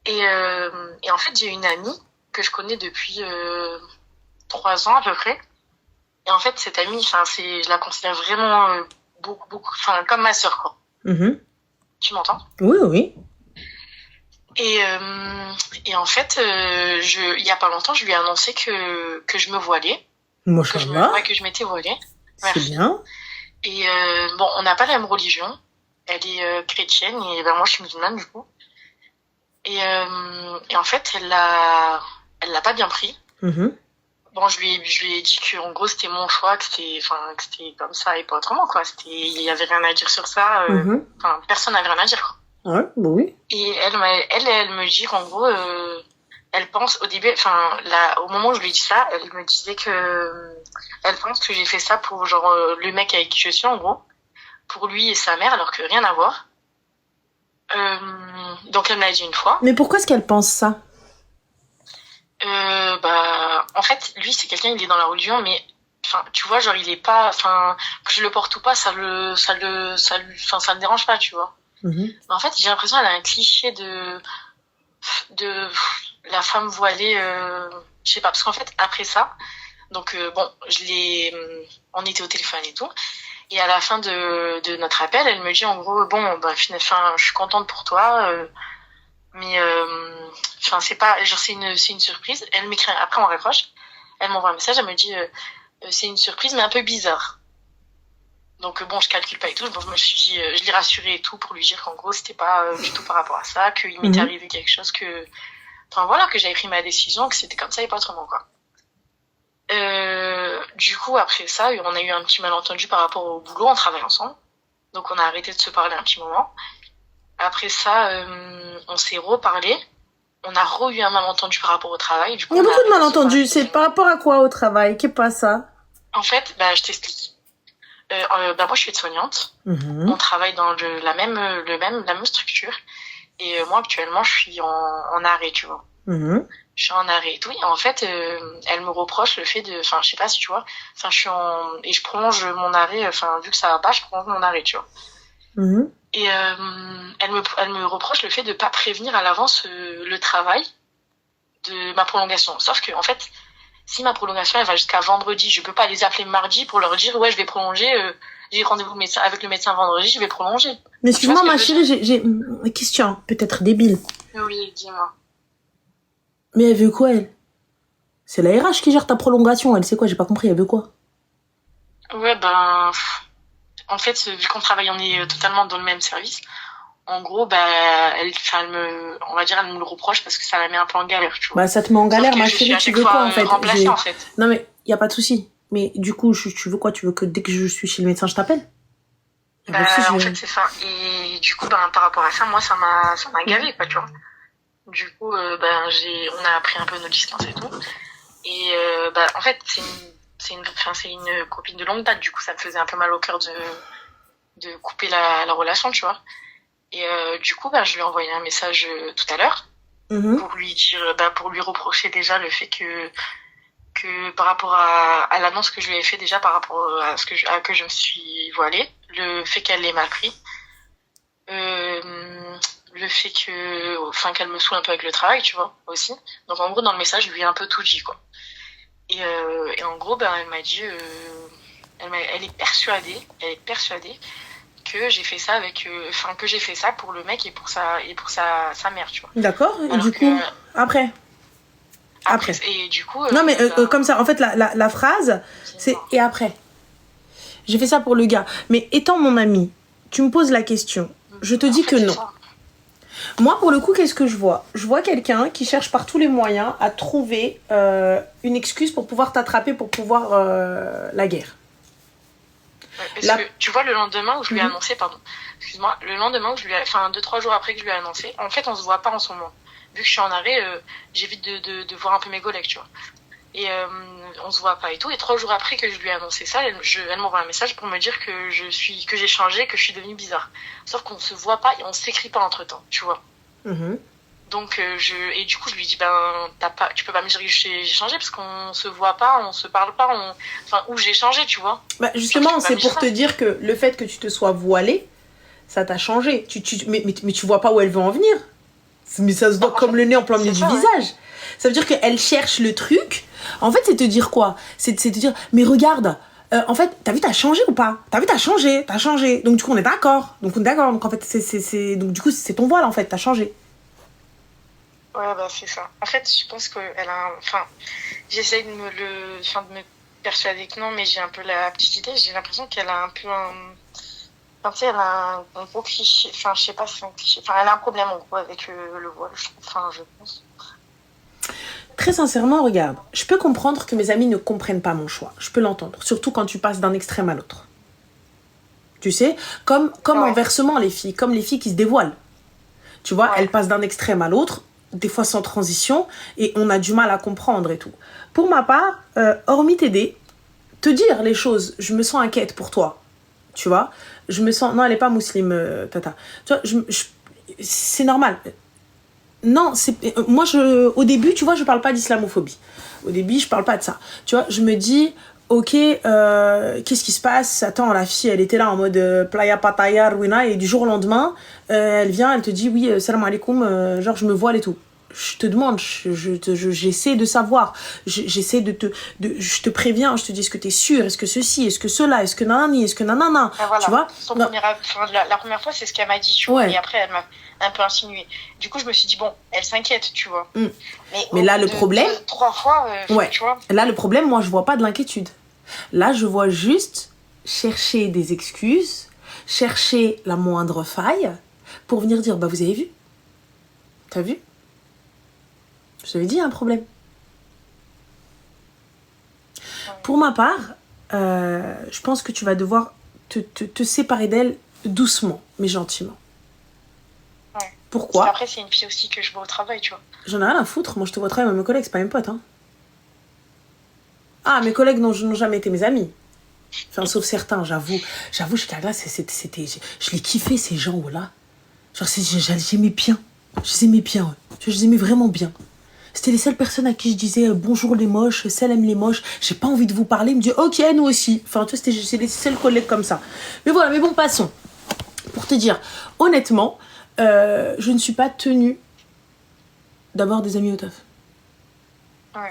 Et en fait, j'ai une amie que je connais depuis 3 ans à peu près. Et en fait, cette amie, je la considère vraiment beaucoup, comme ma sœur, quoi. Tu m'entends? Oui, oui. Et en fait, il y a pas longtemps, je lui ai annoncé que je me voilais. Que je m'étais voilée. C'est bien. Et on n'a pas la même religion. Elle est chrétienne et moi, je suis musulmane, du coup. Et en fait, elle l'a pas bien pris. Bon, je lui ai dit que en gros c'était mon choix, que c'était comme ça et pas autrement, quoi. Il y avait rien à dire sur ça. Personne n'avait rien à dire, quoi. Ouais, bah oui. Et elle me dit qu'en gros, elle pense au début, au moment où je lui dis ça, elle me disait que elle pense que j'ai fait ça pour le mec avec qui je suis, en gros, pour lui et sa mère, alors que rien à voir. Donc elle me l'a dit une fois. Mais pourquoi est-ce qu'elle pense ça? En fait, lui, c'est quelqu'un, il est dans la religion, mais, tu vois, il est pas, que je le porte ou pas, ça le dérange pas, tu vois. Mais en fait, j'ai l'impression qu'elle a un cliché de la femme voilée, je sais pas, parce qu'en fait, après ça, donc, on était au téléphone et tout, et à la fin de notre appel, elle me dit, en gros, je suis contente pour toi, mais c'est pas c'est une surprise. Elle m'écrit après, on raccroche, elle m'envoie un message, elle me dit c'est une surprise mais un peu bizarre. Donc je calcule pas et tout. Je me suis dit, je l'ai rassurée et tout pour lui dire qu'en gros c'était pas du tout par rapport à ça, qu'il m'était arrivé quelque chose, que j'avais pris ma décision, que c'était comme ça et pas autrement, quoi. Du coup après ça, on a eu un petit malentendu par rapport au boulot, on travaille ensemble, donc on a arrêté de se parler un petit moment. Après ça, on s'est reparlé. On a eu un malentendu par rapport au travail. Du coup, il y a beaucoup de malentendus. C'est par rapport à quoi au travail? Qu'est-ce pas ça? En fait, je t'explique. Moi, je suis aide-soignante. On travaille dans la même structure. Et moi, actuellement, je suis en arrêt, tu vois. Je suis en arrêt et tout. Et en fait, elle me reproche le fait de... je sais pas si tu vois. Et je prolonge mon arrêt. Vu que ça va pas, je prolonge mon arrêt, tu vois. Et elle me reproche le fait de pas prévenir à l'avance le travail de ma prolongation. Sauf que en fait, si ma prolongation elle va jusqu'à vendredi, je peux pas les appeler mardi pour leur dire ouais, je vais prolonger, j'ai rendez-vous avec le médecin vendredi, je vais prolonger. Mais excuse-moi ma chérie, j'ai une question peut-être débile. Oui, dis-moi. Mais elle veut quoi, elle? C'est la RH qui gère ta prolongation, elle sait quoi? J'ai pas compris, elle veut quoi? Ouais, en fait, vu qu'on travaille, on est totalement dans le même service. En gros, elle me le reproche parce que ça la met un peu en galère, tu vois. Ça te met en galère, ma chérie, tu veux quoi, en fait? En fait. Non, mais y a pas de souci. Mais du coup, tu veux quoi? Tu veux que dès que je suis chez le médecin, je t'appelle? En fait, c'est ça. Et du coup, par rapport à ça, moi, ça m'a gavé, quoi, tu vois. Du coup, on a pris un peu nos distances et tout. Et, en fait, c'est une copine de longue date, du coup ça me faisait un peu mal au cœur de couper la relation, tu vois. Et du coup je lui ai envoyé un message tout à l'heure pour lui dire, pour lui reprocher déjà le fait que par rapport à l'annonce que je lui ai fait déjà par rapport à que je me suis voilée, le fait qu'elle l'ait mal pris. le fait qu'elle me saoule un peu avec le travail, tu vois, aussi. Donc en gros, dans le message, je lui ai un peu tout dit, quoi. Et en gros, elle m'a dit, elle est persuadée que j'ai fait ça que j'ai fait ça pour le mec et pour sa mère, tu vois. D'accord. Et du coup, après. Et du coup. Non mais comme ça, en fait, la phrase, c'est et après. J'ai fait ça pour le gars. Mais étant mon ami, tu me poses la question. Je te dis que non. Moi, pour le coup, qu'est-ce que je vois ? Je vois quelqu'un qui cherche par tous les moyens à trouver une excuse pour pouvoir t'attraper, pour pouvoir la guerre. Parce que, tu vois, le lendemain où je lui ai annoncé, excuse-moi, le lendemain où je lui ai, 2-3 jours après que je lui ai annoncé, en fait, on se voit pas en ce moment. Vu que je suis en arrêt, j'évite de voir un peu mes collègues, tu vois. Et on se voit pas et tout. Et 3 jours après que je lui ai annoncé ça, elle m'envoie un message pour me dire que j'ai changé, que je suis devenue bizarre. Sauf qu'on se voit pas et on s'écrit pas entre temps, tu vois. Donc et du coup je lui dis tu peux pas me dire que j'ai changé parce qu'on se voit pas, on se parle pas, où j'ai changé, tu vois. Bah justement, c'est pour te dire que le fait que tu te sois voilée, ça t'a changé. Mais tu vois pas où elle veut en venir. Mais ça se voit comme le nez en plein milieu du visage. Ça veut dire qu'elle cherche le truc. En fait, c'est te dire quoi ? C'est te dire, mais regarde, en fait, t'as vu, t'as changé ou pas ? T'as vu, t'as changé. Donc du coup, on est d'accord. Donc en fait, donc du coup, c'est ton voile, en fait, t'as changé. Ouais, c'est ça. En fait, je pense qu'elle a j'essaie de me persuader que non, mais j'ai un peu la petite idée. J'ai l'impression qu'elle a un peu tu sais, elle a un gros cliché. Je sais pas si c'est un cliché. Elle a un problème, en gros, avec le voile, je pense. Très sincèrement, regarde, je peux comprendre que mes amis ne comprennent pas mon choix. Je peux l'entendre. Surtout quand tu passes d'un extrême à l'autre. Tu sais, comme inversement, les filles. Comme les filles qui se dévoilent. Tu vois, elles passent d'un extrême à l'autre, des fois sans transition, et on a du mal à comprendre et tout. Pour ma part, hormis t'aider, te dire les choses, je me sens inquiète pour toi. Tu vois, je me sens... Non, elle n'est pas musulmane, Tata. Tu vois, c'est normal. Non, moi, au début, tu vois, je parle pas d'islamophobie. Au début, je parle pas de ça. Tu vois, je me dis, ok, qu'est-ce qui se passe ? Attends, la fille, elle était là en mode playa pataya, ruina, et du jour au lendemain, elle vient, elle te dit, oui, salam alaikum, genre, je me voile et tout. Je te demande, j'essaie de savoir, j'essaie je te préviens, je te dis, est-ce que t'es sûr, est-ce que ceci, est-ce que cela, est-ce que nanani, est-ce que nanana, voilà. Tu vois, la première fois, c'est ce qu'elle m'a dit, tu vois, et après, elle m'a un peu insinué. Du coup, je me suis dit, bon, elle s'inquiète, tu vois. Mais là, le problème... 3 fois, tu vois. Là, le problème, moi, je vois pas de l'inquiétude. Là, je vois juste chercher des excuses, chercher la moindre faille pour venir dire, vous avez vu ? T'as vu ? Je t'avais dit, il y a un problème. Pour ma part, je pense que tu vas devoir te séparer d'elle doucement, mais gentiment. Pourquoi ? Parce qu'après, c'est une fille aussi que je vois au travail, tu vois. J'en ai rien à foutre. Moi, je te vois travailler avec mes collègues, c'est pas mes potes. Ah, mes collègues n'ont jamais été mes amis. Sauf certains, j'avoue. Jusqu'à là, je les kiffais, ces gens-là. Genre, j'aimais bien. Je les aimais bien, Je les aimais vraiment bien. C'était les seules personnes à qui je disais bonjour les moches, celle aime les moches, j'ai pas envie de vous parler. Ils me disaient ok, nous aussi. Tu vois, c'est les seuls collègues comme ça. Mais voilà, mais bon, passons. Pour te dire, honnêtement, je ne suis pas tenue d'avoir des amis au taf.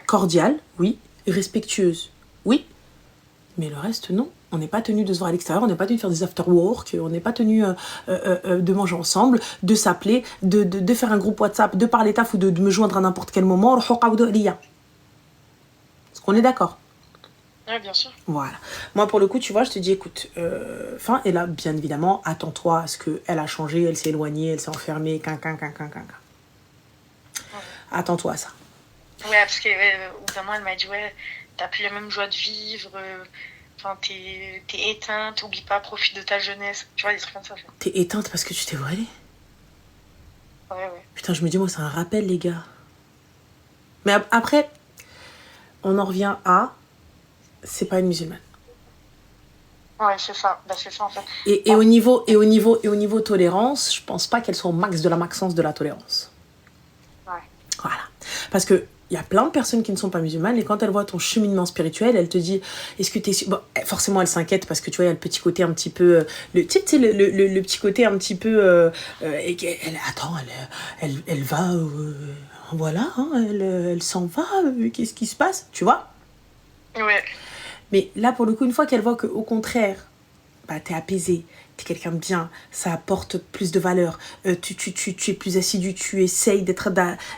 Cordiale, oui. Respectueuse, oui. Mais le reste, non. On n'est pas tenu de se voir à l'extérieur, on n'est pas tenu de faire des after-work, on n'est pas tenu de manger ensemble, de s'appeler, de faire un groupe WhatsApp, de parler taf ou de me joindre à n'importe quel moment. Est-ce qu'on est d'accord ? Oui, bien sûr. Voilà. Moi, pour le coup, tu vois, je te dis, écoute, et là, bien évidemment, attends-toi à ce qu'elle a changé, elle s'est éloignée, elle s'est enfermée, Attends-toi à ça. Ouais, parce qu'au bout d'un moment, elle m'a dit, ouais, t'as plus la même joie de vivre, t'es éteinte, oublie pas, profite de ta jeunesse. Tu vois, des trucs comme ça. T'es éteinte parce que tu t'es voilée ? Ouais. Putain, je me dis, moi, c'est un rappel, les gars. Mais après, on en revient à... C'est pas une musulmane. Ouais, c'est ça. C'est ça, en fait. Et au niveau tolérance, je pense pas qu'elle soit au max de la maxence de la tolérance. Ouais. Voilà. Parce que Il y a plein de personnes qui ne sont pas musulmanes et quand elles voient ton cheminement spirituel, elles te disent est-ce que t'es... Bon, forcément, elles s'inquiètent parce que tu vois, il y a le petit côté un petit peu... le petit côté un petit peu... elle va... voilà, hein, elle s'en va, qu'est-ce qui se passe, tu vois? Ouais. Mais là, pour le coup, une fois qu'elle voit qu'au contraire, bah, t'es apaisé, t'es quelqu'un de bien, ça apporte plus de valeur, tu es plus assidu, tu essayes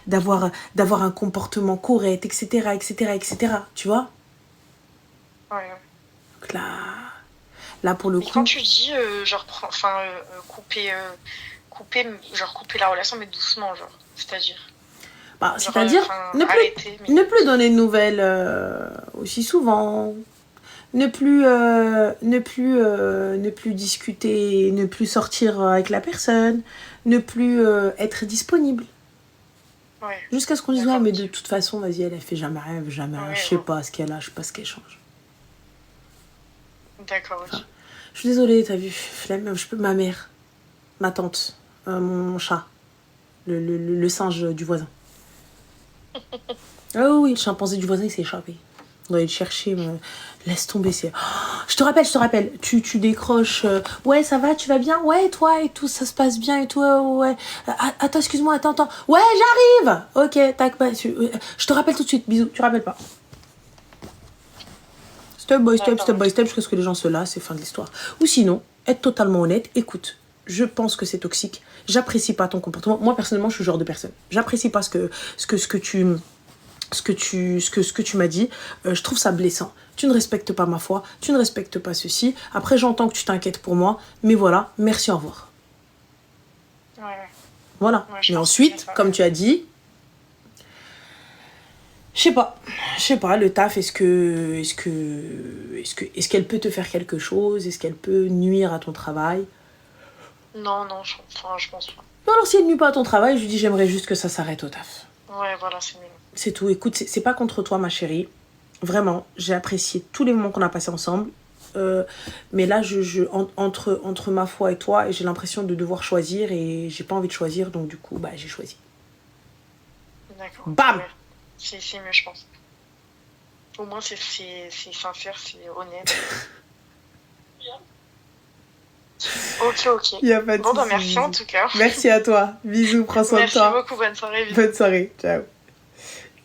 d'avoir un comportement correct, etc., tu vois? Ouais. Donc là pour le coup... quand tu dis, couper la relation, mais doucement, genre, c'est-à-dire... Bah, c'est-à-dire, ne plus donner de nouvelles aussi souvent... Ne plus discuter, ne plus sortir avec la personne, ne plus être disponible. Ouais. Jusqu'à ce qu'on dise, ouais, mais de toute façon, vas-y, elle fait jamais rêve, jamais rien, je sais pas ce qu'elle a, je sais pas ce qu'elle change. D'accord, ok. Enfin, je suis désolée, t'as vu, flemme, ma mère, ma tante, mon chat, le singe du voisin. Ah oui, le chimpanzé du voisin, il s'est échappé. On doit aller le chercher, mais laisse tomber. Oh, je te rappelle. Tu décroches. Ouais, ça va, tu vas bien? Ouais, toi et tout, ça se passe bien et tout. Ouais. Attends, excuse-moi, attends. Ouais, j'arrive. Ok, tac, bah, je te rappelle tout de suite. Bisous, tu rappelles pas. Step by step, jusqu'à ce que les gens se lassent, c'est fin de l'histoire. Ou sinon, être totalement honnête, écoute, je pense que c'est toxique. J'apprécie pas ton comportement. Moi, personnellement, je suis le genre de personne. J'apprécie pas ce que tu m'as dit, je trouve ça blessant. Tu ne respectes pas ma foi, tu ne respectes pas ceci. Après, j'entends que tu t'inquiètes pour moi, mais voilà, merci, au revoir. Ouais. Voilà. Ouais, mais ensuite, comme tu as dit, je sais pas, le taf, est-ce qu'elle peut te faire quelque chose? Est-ce qu'elle peut nuire à ton travail? Non, je pense pas. Non, alors si elle nuit pas à ton travail, je lui dis j'aimerais juste que ça s'arrête au taf. Ouais, voilà, c'est mieux. C'est tout. Écoute, c'est pas contre toi, ma chérie. Vraiment, j'ai apprécié tous les moments qu'on a passés ensemble. Mais là, entre ma foi et toi, j'ai l'impression de devoir choisir et j'ai pas envie de choisir, donc du coup, bah, j'ai choisi. D'accord. Bam! Ouais. C'est mieux, je pense. Au moins, c'est sincère, c'est honnête. Ok. Y a pas de bon, bah, merci en tout cas. Merci à toi. Bisous, prends soin de toi. Merci beaucoup, bonne soirée. Bonne soirée, ciao.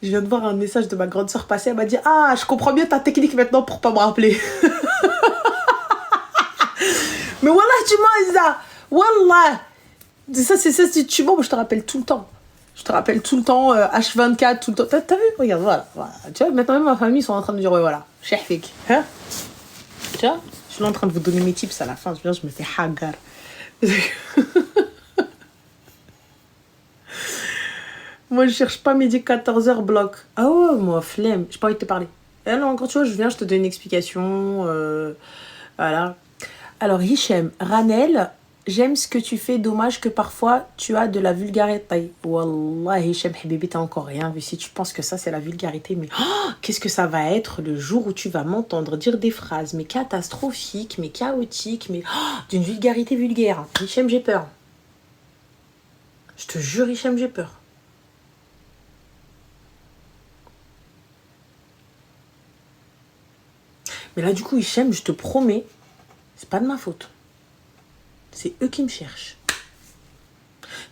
Je viens de voir un message de ma grande sœur passer. Elle m'a dit « Ah, je comprends mieux ta technique maintenant pour pas me rappeler. » Mais wallah, tu mens, Isa. Wallah. Ça, tu mens, moi, je te rappelle tout le temps. H24, tout le temps. T'as vu? Regarde, voilà. Tu vois, maintenant même ma famille, ils sont en train de me dire « Ouais, voilà, chefik. » Hein? Tu vois? Je suis là en train de vous donner mes tips à la fin. Je me fais hagar. Moi, je cherche pas midi 14h bloc. Ah ouais, moi, flemme. J'ai pas envie de te parler. Et non, encore, tu vois, je te donne une explication. Voilà. Alors, Hichem, Ranel, j'aime ce que tu fais. Dommage que parfois, tu as de la vulgarité. Wallah, Hichem, Habibi, t'as encore rien vu. Si tu penses que ça, c'est la vulgarité, mais qu'est-ce que ça va être le jour où tu vas m'entendre dire des phrases, mais catastrophiques, mais chaotiques, mais d'une vulgarité vulgaire. Hichem, j'ai peur. Je te jure, Hichem, j'ai peur. Mais là, du coup, Hichem, je te promets, c'est pas de ma faute. C'est eux qui me cherchent.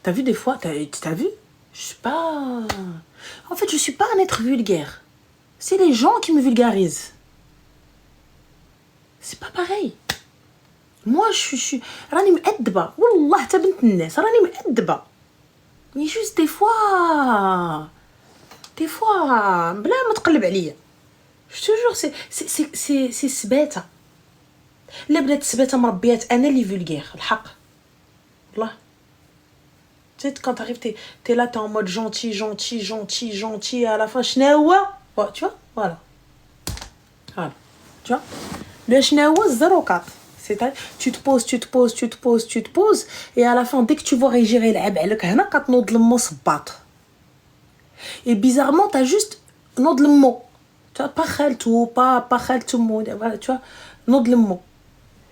T'as vu des fois, t'as vu? Je suis pas... En fait, je suis pas un être vulgaire. C'est les gens qui me vulgarisent. C'est pas pareil. Moi, je suis... راني مأدبة. والله حتى بنت الناس راني مأدبة. Mais juste des fois... بلا ما تقلب عليا. Je te jure, c'est سباتة. لا بنات سباتة مربيات أنا اللي vulgaire. الحق. والله. Tu sais, quand t'arrives, t'es là, t'es en mode gentil, et à la fin, شناوة. Ouais, tu vois, voilà. Tu vois, le شناوة 04. C'est-à-dire, tu te poses, et à la fin, dès que tu vois réagir, et bizarrement, t'as juste نوض المو. Tu vois, pas خالته, pas خالته مو, voilà, tu vois, نوض المو.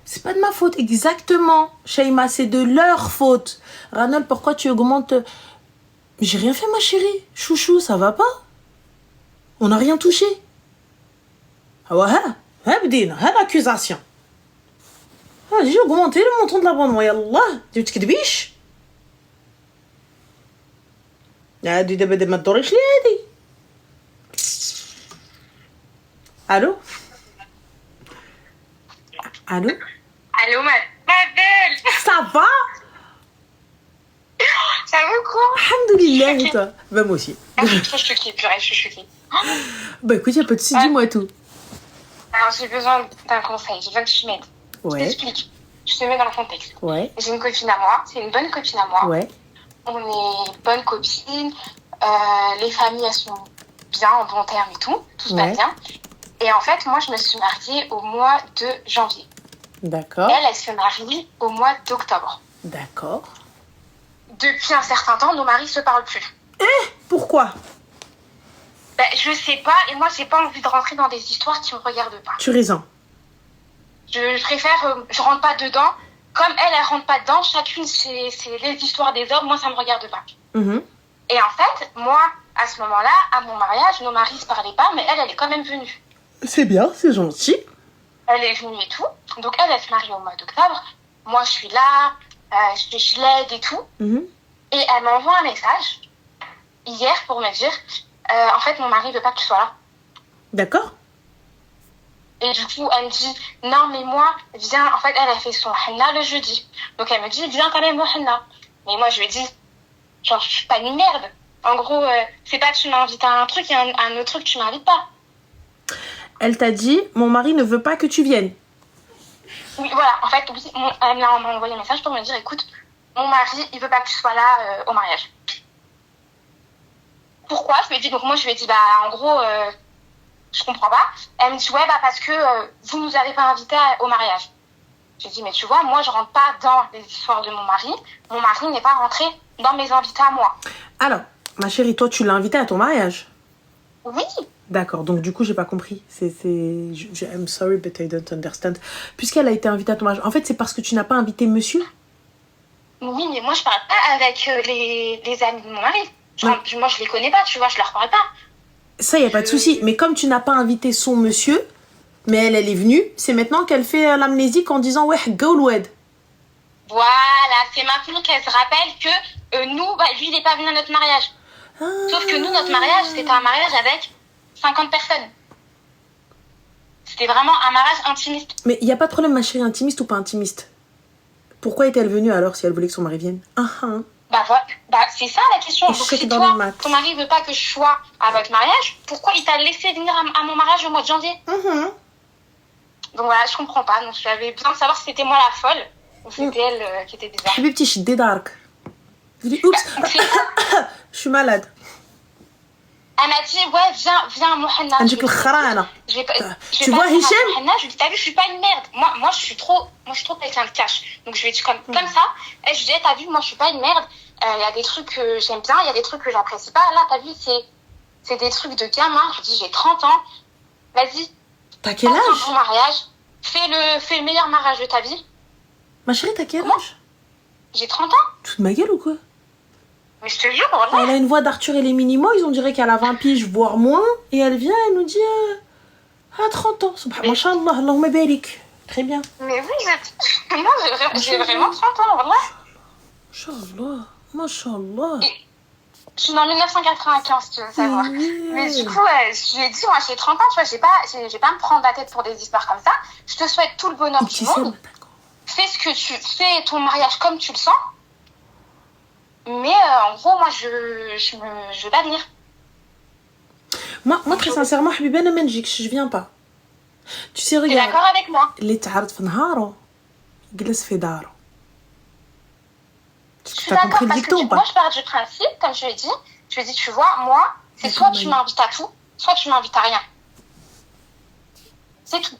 C'est pas de ma faute, exactement, Shaima, c'est de leur faute. Ranel, pourquoi tu augmentes? J'ai rien fait, ma chérie. Chouchou, ça va pas? On n'a rien touché. Ah ouais, l'accusation. Ah, j'ai augmenté le montant de l'abonnement. Yallah, tu te كدبيش. هادي دابا ما تدوريش لي هادي. Allô? Allô? Allô, ma belle. Ça va? Ça va quoi? Alhamdoulilah, et toi? Bah, moi aussi. Je suis choquée, purée, je suis choquée. Bah, écoute, y'a pas de soucis, dis-moi tout. Alors, j'ai besoin d'un conseil, j'ai besoin que tu m'aides. Ouais. Je t'explique, je te mets dans le contexte. Ouais. J'ai une copine à moi, c'est une bonne copine à moi. Ouais. On est bonnes copines, les familles, elles sont bien, en bon terme et tout se passe bien. Et en fait, moi, je me suis mariée au mois de janvier. D'accord. Elle se marie au mois d'octobre. D'accord. Depuis un certain temps, nos maris se parlent plus. Pourquoi? Ben, je sais pas, et moi, j'ai pas envie de rentrer dans des histoires qui me regardent pas. Tu as raison. Je préfère, je rentre pas dedans. Comme elle rentre pas dedans, chacune, c'est les histoires des hommes, moi, ça me regarde pas. Et en fait, moi, à ce moment-là, à mon mariage, nos maris se parlaient pas, mais elle est quand même venue. C'est bien, c'est gentil. Elle est venue et tout. Donc, elle se marie au mois d'octobre. Moi, je suis là, je l'aide et tout. Et elle m'envoie un message hier pour me dire en fait, mon mari veut pas que tu sois là. D'accord. Et du coup, elle me dit non, mais moi, viens. En fait, elle a fait son henna le jeudi. Donc, elle me dit viens quand même au henna. Mais moi, je lui ai dit genre, je suis pas une merde. En gros, c'est pas tu m'invites à un truc et un autre truc, tu m'invites pas. Elle t'a dit mon mari ne veut pas que tu viennes. Oui, voilà. En fait, oui, elle m'a envoyé un message pour me dire écoute, mon mari, il veut pas que tu sois là au mariage. Pourquoi? Je lui ai dit, donc moi, je lui ai dit, bah, en gros, je comprends pas. Elle me dit, ouais, bah, parce que vous nous avez pas invités au mariage. J'ai dit, mais tu vois, moi, je rentre pas dans les histoires de mon mari. Mon mari n'est pas rentré dans mes invités à moi. Alors, ma chérie, toi, tu l'as invité à ton mariage? Oui. D'accord, donc du coup, j'ai pas compris. I'm sorry, but I don't understand. Puisqu'elle a été invitée à ton mariage, en fait, c'est parce que tu n'as pas invité monsieur? Oui, mais moi, je parle pas avec les amis de mon mari. Moi, je les connais pas, tu vois, je leur parle pas. Ça, y a pas de souci. Mais comme tu n'as pas invité son monsieur, mais elle est venue, c'est maintenant qu'elle fait l'amnésique en disant ouais, go l'oued. Voilà, c'est maintenant qu'elle se rappelle que nous, bah, lui, il est pas venu à notre mariage. Sauf que nous, notre mariage, c'était un mariage avec 50 personnes. C'était vraiment un mariage intimiste. Mais il y a pas de problème, ma chérie, intimiste ou pas intimiste. Pourquoi est-elle venue alors si elle voulait que son mari vienne? Bah voilà, c'est ça la question. Donc si toi, ton mari veut pas que je sois à votre mariage, pourquoi il t'a laissé venir à mon mariage au mois de janvier? Donc voilà, je comprends pas. Donc j'avais besoin de savoir si c'était moi la folle ou c'était elle qui était bizarre. Habibti, je dédarque. Je dis oups, je suis malade. Elle m'a dit ouais, viens à mon henna. Tu vois Hichem? Je lui ai dit t'as vu, je suis pas une merde. Moi je suis trop quelqu'un de cash. Donc je lui ai dit comme ça. Et je lui ai dit t'as vu, moi je suis pas une merde. Il y a des trucs que j'aime bien, il y a des trucs que j'apprécie pas. Là t'as vu, c'est des trucs de gamin. Je lui ai dit j'ai 30 ans. Vas-y. T'as quel âge? Fais un bon mariage. Fais le meilleur mariage de ta vie. Ma chérie, t'as quel âge? J'ai 30 ans. Toute ma gueule ou quoi? Mais je te jure, voilà. Elle a une voix d'Arthur et les Minimoys, on dirait qu'elle a 20 piges, voire moins. Et elle vient, elle nous dit à 30 ans. Masha'Allah, Allahumma barik. Très bien. Mais oui, moi j'ai vraiment 30 ans, voilà. Masha'Allah. Je suis en 1995, tu veux savoir. Mais du coup, je lui ai dit, moi j'ai 30 ans, tu vois, j'ai pas à me prendre la tête pour des histoires comme ça. Je te souhaite tout le bonheur du monde. Fais ton mariage comme tu le sens. Mais en gros, moi, je veux pas venir. Moi très sincèrement, Habiba, je viens pas. Tu sais, regarde. T'es d'accord avec moi? اللي تعرض في نهاره جلس في داره. Je suis d'accord parce que moi, je pars du principe, comme je l'ai dit, tu vois, moi, c'est soit tu m'invites à tout, soit tu m'invites à rien. C'est tout.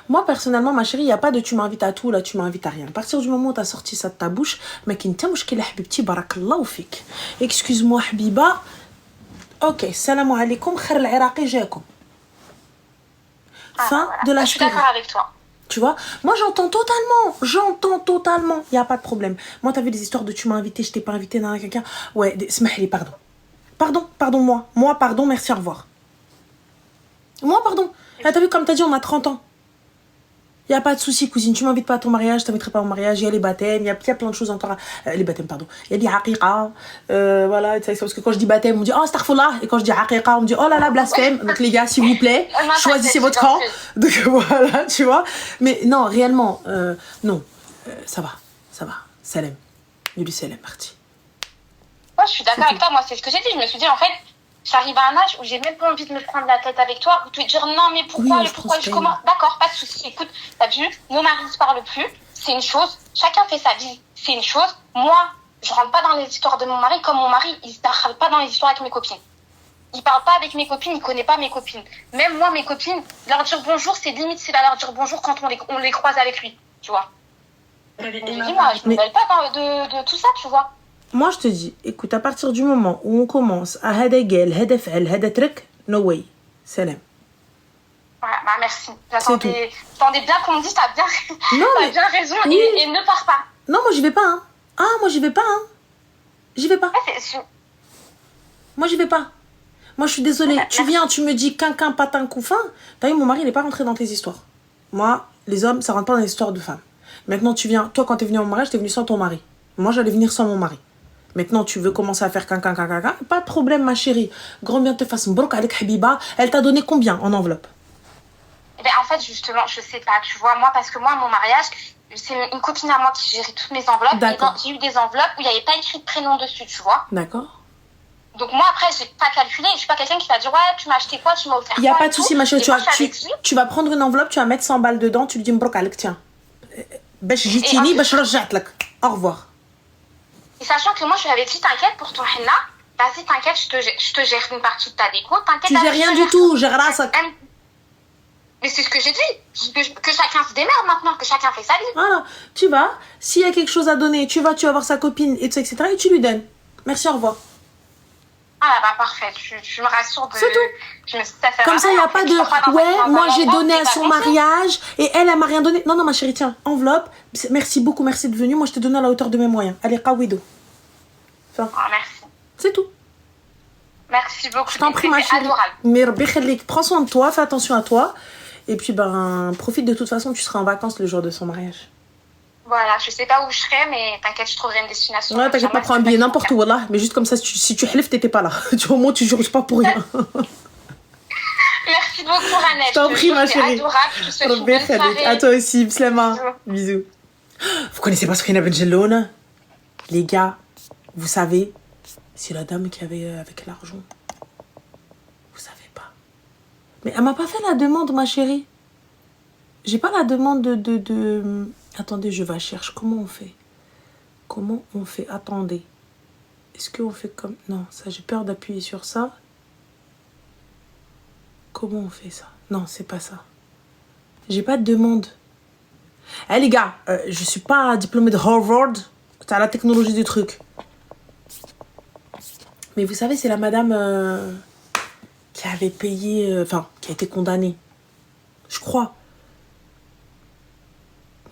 Moi, personnellement, ma chérie, il n'y a pas de tu m'invites à tout, là, tu m'invites à rien. À partir du moment où tu as sorti ça de ta bouche, mais qui n't'a mouchkila, habibti, barakallahu fik. Excuse-moi, Habiba. Ok, salam alaikum, khair al-Iraqi, jaikum. Fin de la je suis d'accord avec toi. Tu vois, moi j'entends totalement, il n'y a pas de problème. Moi, t'as vu des histoires de tu m'as invité, je t'ai pas invité dans quelqu'un. Ouais, smahli, pardon. Pardon, moi. Moi, pardon, merci, au revoir. Moi, pardon. Là, t'as vu, comme t'as dit, on a 30 ans. Il n'y a pas de souci, cousine. Tu m'invites pas à ton mariage, je t'inviterai pas au mariage. Il y a les baptêmes, il y a plein de choses encore. Les baptêmes, pardon. Il y a les haqiqa. Voilà, parce que quand je dis baptême, on me dit oh, astaghfirullah. Et quand je dis haqiqa, on me dit oh là là, blasphème. Donc les gars, s'il vous plaît, choisissez votre camp. Donc voilà, tu vois. Mais non, réellement, non. Ça va. Salam. Yuli Salam, parti. Moi, je suis d'accord avec toi. Moi, c'est ce que j'ai dit. Je me suis dit, en fait, j'arrive à un âge où j'ai même pas envie de me prendre la tête avec toi, ou te dire non, mais pourquoi, comment. D'accord, pas de souci. Écoute, t'as vu, nos maris se parlent plus, c'est une chose. Chacun fait sa vie, c'est une chose. Moi, je rentre pas dans les histoires de mon mari, comme mon mari, il se parle pas dans les histoires avec mes copines. Il parle pas avec mes copines, il connaît pas mes copines. Même moi, mes copines, leur dire bonjour, c'est limite, c'est leur dire bonjour quand on les croise avec lui, tu vois. Je me mêle pas de tout ça, tu vois. Moi, je te dis, écoute, à partir du moment où on commence à hada gal, hada fa'al, hada trik, no way. Salam. Ouais, bah merci. J'attendais bien qu'on me dise, t'as bien raison, oui. et ne pars pas. Non, moi, j'y vais pas, hein. Ah, moi, j'y vais pas, hein. J'y vais pas. Ouais, moi, j'y vais pas. Moi, je suis désolée. Ouais, tu viens, tu me dis quinquin, patin, couffin. T'as vu, mon mari, il est pas rentré dans tes histoires. Moi, les hommes, ça rentre pas dans les histoires de femmes. Maintenant, tu viens, toi, quand t'es venu au mariage, t'es venu sans ton mari. Moi, j'allais venir sans mon mari. Maintenant, tu veux commencer à faire quinquin, pas de problème, ma chérie. Grand bien te fasse m'brok avec Habiba. Elle t'a donné combien en enveloppe? Ben, en fait, justement, je sais pas, tu vois, moi, parce que moi, mon mariage, c'est une copine à moi qui gérait toutes mes enveloppes. Et j'ai eu des enveloppes où il n'y avait pas écrit de prénom dessus, tu vois. D'accord. Donc moi, après, j'ai pas calculé. Je suis pas quelqu'un qui va dire, ouais, tu m'as acheté quoi, tu m'as offert quoi. Il n'y a pas de souci, ma chérie. Tu vas prendre une enveloppe, tu vas mettre 100 balles dedans, tu lui dis m'brok avec, tiens. Bash jitini, bash raja'tlak. Au revoir. Et sachant que moi, je lui avais dit, t'inquiète pour ton henna, vas-y, t'inquiète, je te gère une partie de ta déco, t'inquiète. Tu gères rien du tout, gère rasak. Mais c'est ce que j'ai dit, que chacun se démerde maintenant, que chacun fait sa vie. Voilà, tu vas, s'il y a quelque chose à donner, tu vas voir sa copine, etc., et tu lui donnes. Merci, au revoir. Ah bah parfait, tu me rassures de... C'est tout. Ça comme ça, il n'y a pas de... Ouais, moi j'ai donné à son mariage et elle m'a rien donné. Non, ma chérie, tiens, enveloppe. Merci beaucoup, merci de venir. Moi, je te donne à la hauteur de mes moyens. Allez, Kawido. Enfin, merci. C'est tout. Merci beaucoup. Je t'en prie, ma chérie. Mais prends soin de toi, fais attention à toi. Et puis, profite de toute façon, tu seras en vacances le jour de son mariage. Voilà, je sais pas où je serai, mais t'inquiète, je trouverai une destination. Ouais, t'inquiète pas, prends un billet n'importe où, là. Mais juste comme ça, si tu hlives, t'étais pas là. Au moins, tu jures pas pour rien. Merci beaucoup, Ranel. Je t'en prie, ma chérie. Adorable, je te souhaite une bonne soirée. À toi aussi, Slama. Bisous. Vous connaissez pas Soukina Benjellouna? Les gars, vous savez, c'est la dame qui avait avec l'argent. Vous savez pas. Mais elle m'a pas fait la demande, ma chérie. J'ai pas la demande de... Attendez, je vais chercher. Comment on fait? Attendez. Est-ce qu'on fait comme... Non, ça, j'ai peur d'appuyer sur ça. Comment on fait ça? Non, c'est pas ça. J'ai pas de demande. Eh les gars, je suis pas diplômée de Harvard. T'as la technologie du truc. Mais vous savez, c'est la madame qui avait payé... Enfin, qui a été condamnée. Je crois.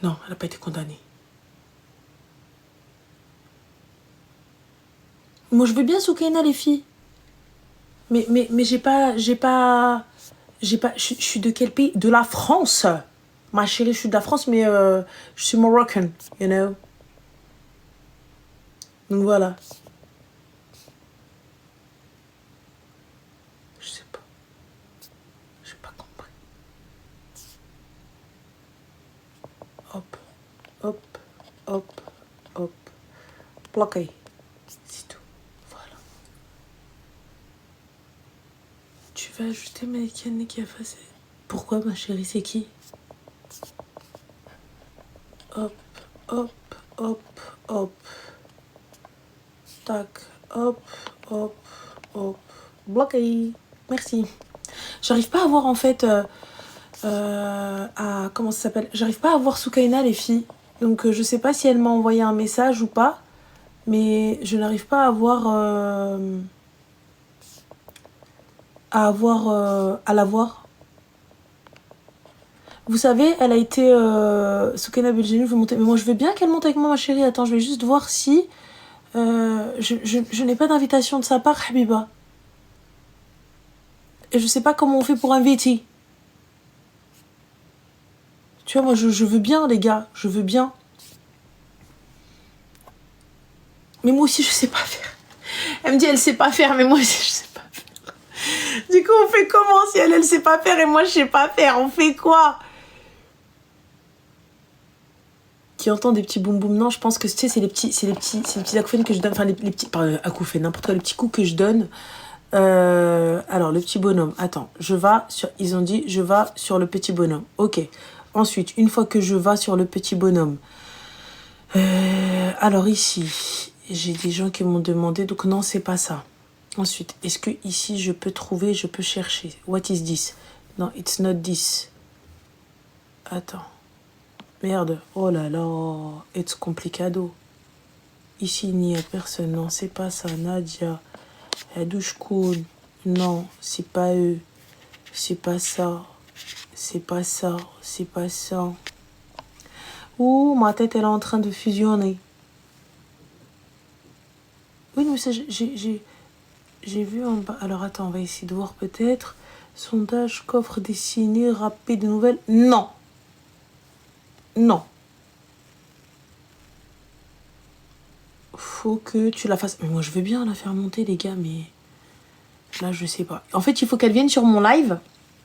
Non, elle n'a pas été condamnée. Moi, je veux bien Soukaina, les filles. Mais je suis de quel pays? De la France. Ma chérie, je suis de la France, mais je suis Moroccan, you know. Donc voilà. Je sais pas. J'ai pas compris. Hop, hop, hop, hop. Bloqué. C'est tout. Voilà. Tu vas ajouter Malikane qui a effacé. Pourquoi, ma chérie? C'est qui? Hop, hop, hop, hop. Tac, hop, hop, hop. Bloqué. Merci. J'arrive pas à voir en fait... comment ça s'appelle? J'arrive pas à voir Soukaina, les filles. Donc je sais pas si elle m'a envoyé un message ou pas. Mais je n'arrive pas à voir... à la voir. Vous savez, elle a été... Soukaina Belgeni, je vais monter. Mais moi, je veux bien qu'elle monte avec moi, ma chérie. Attends, je vais juste voir si... Je n'ai pas d'invitation de sa part, Habiba. Et je sais pas comment on fait pour inviter. Tu vois, moi, je veux bien, les gars. Je veux bien. Mais moi aussi, je sais pas faire. Elle me dit, elle sait pas faire, mais moi aussi, je sais pas faire. Du coup, on fait comment si elle sait pas faire et moi, je sais pas faire? On fait quoi? Qui entend des petits boum boum? Non, je pense que, tu sais, c'est les petits acouphènes que je donne. Enfin, les petits... Pardon, acouphènes, n'importe quoi, les petits coups que je donne. Alors, le petit bonhomme. Attends, ils ont dit, je vais sur le petit bonhomme. Ok. Ensuite, une fois que je vais sur le petit bonhomme. Alors ici, j'ai des gens qui m'ont demandé, donc non, c'est pas ça. Ensuite, est-ce que ici, je peux chercher? What is this? Non, it's not this. Attends. Merde. Oh là là. It's complicado. Ici, il n'y a personne. Non, c'est pas ça. Nadia. Hadouchkoun. Non, c'est pas eux. C'est pas ça. C'est pas ça. C'est pas ça. Ouh, ma tête, elle est en train de fusionner. Oui, mais ça, j'ai vu en bas. Alors, attends, on va essayer de voir peut-être. Sondage, coffre dessiné, râpé de nouvelles. Non. Non. Faut que tu la fasses. Mais moi, je veux bien la faire monter, les gars, mais... Là, je sais pas. En fait, il faut qu'elle vienne sur mon live.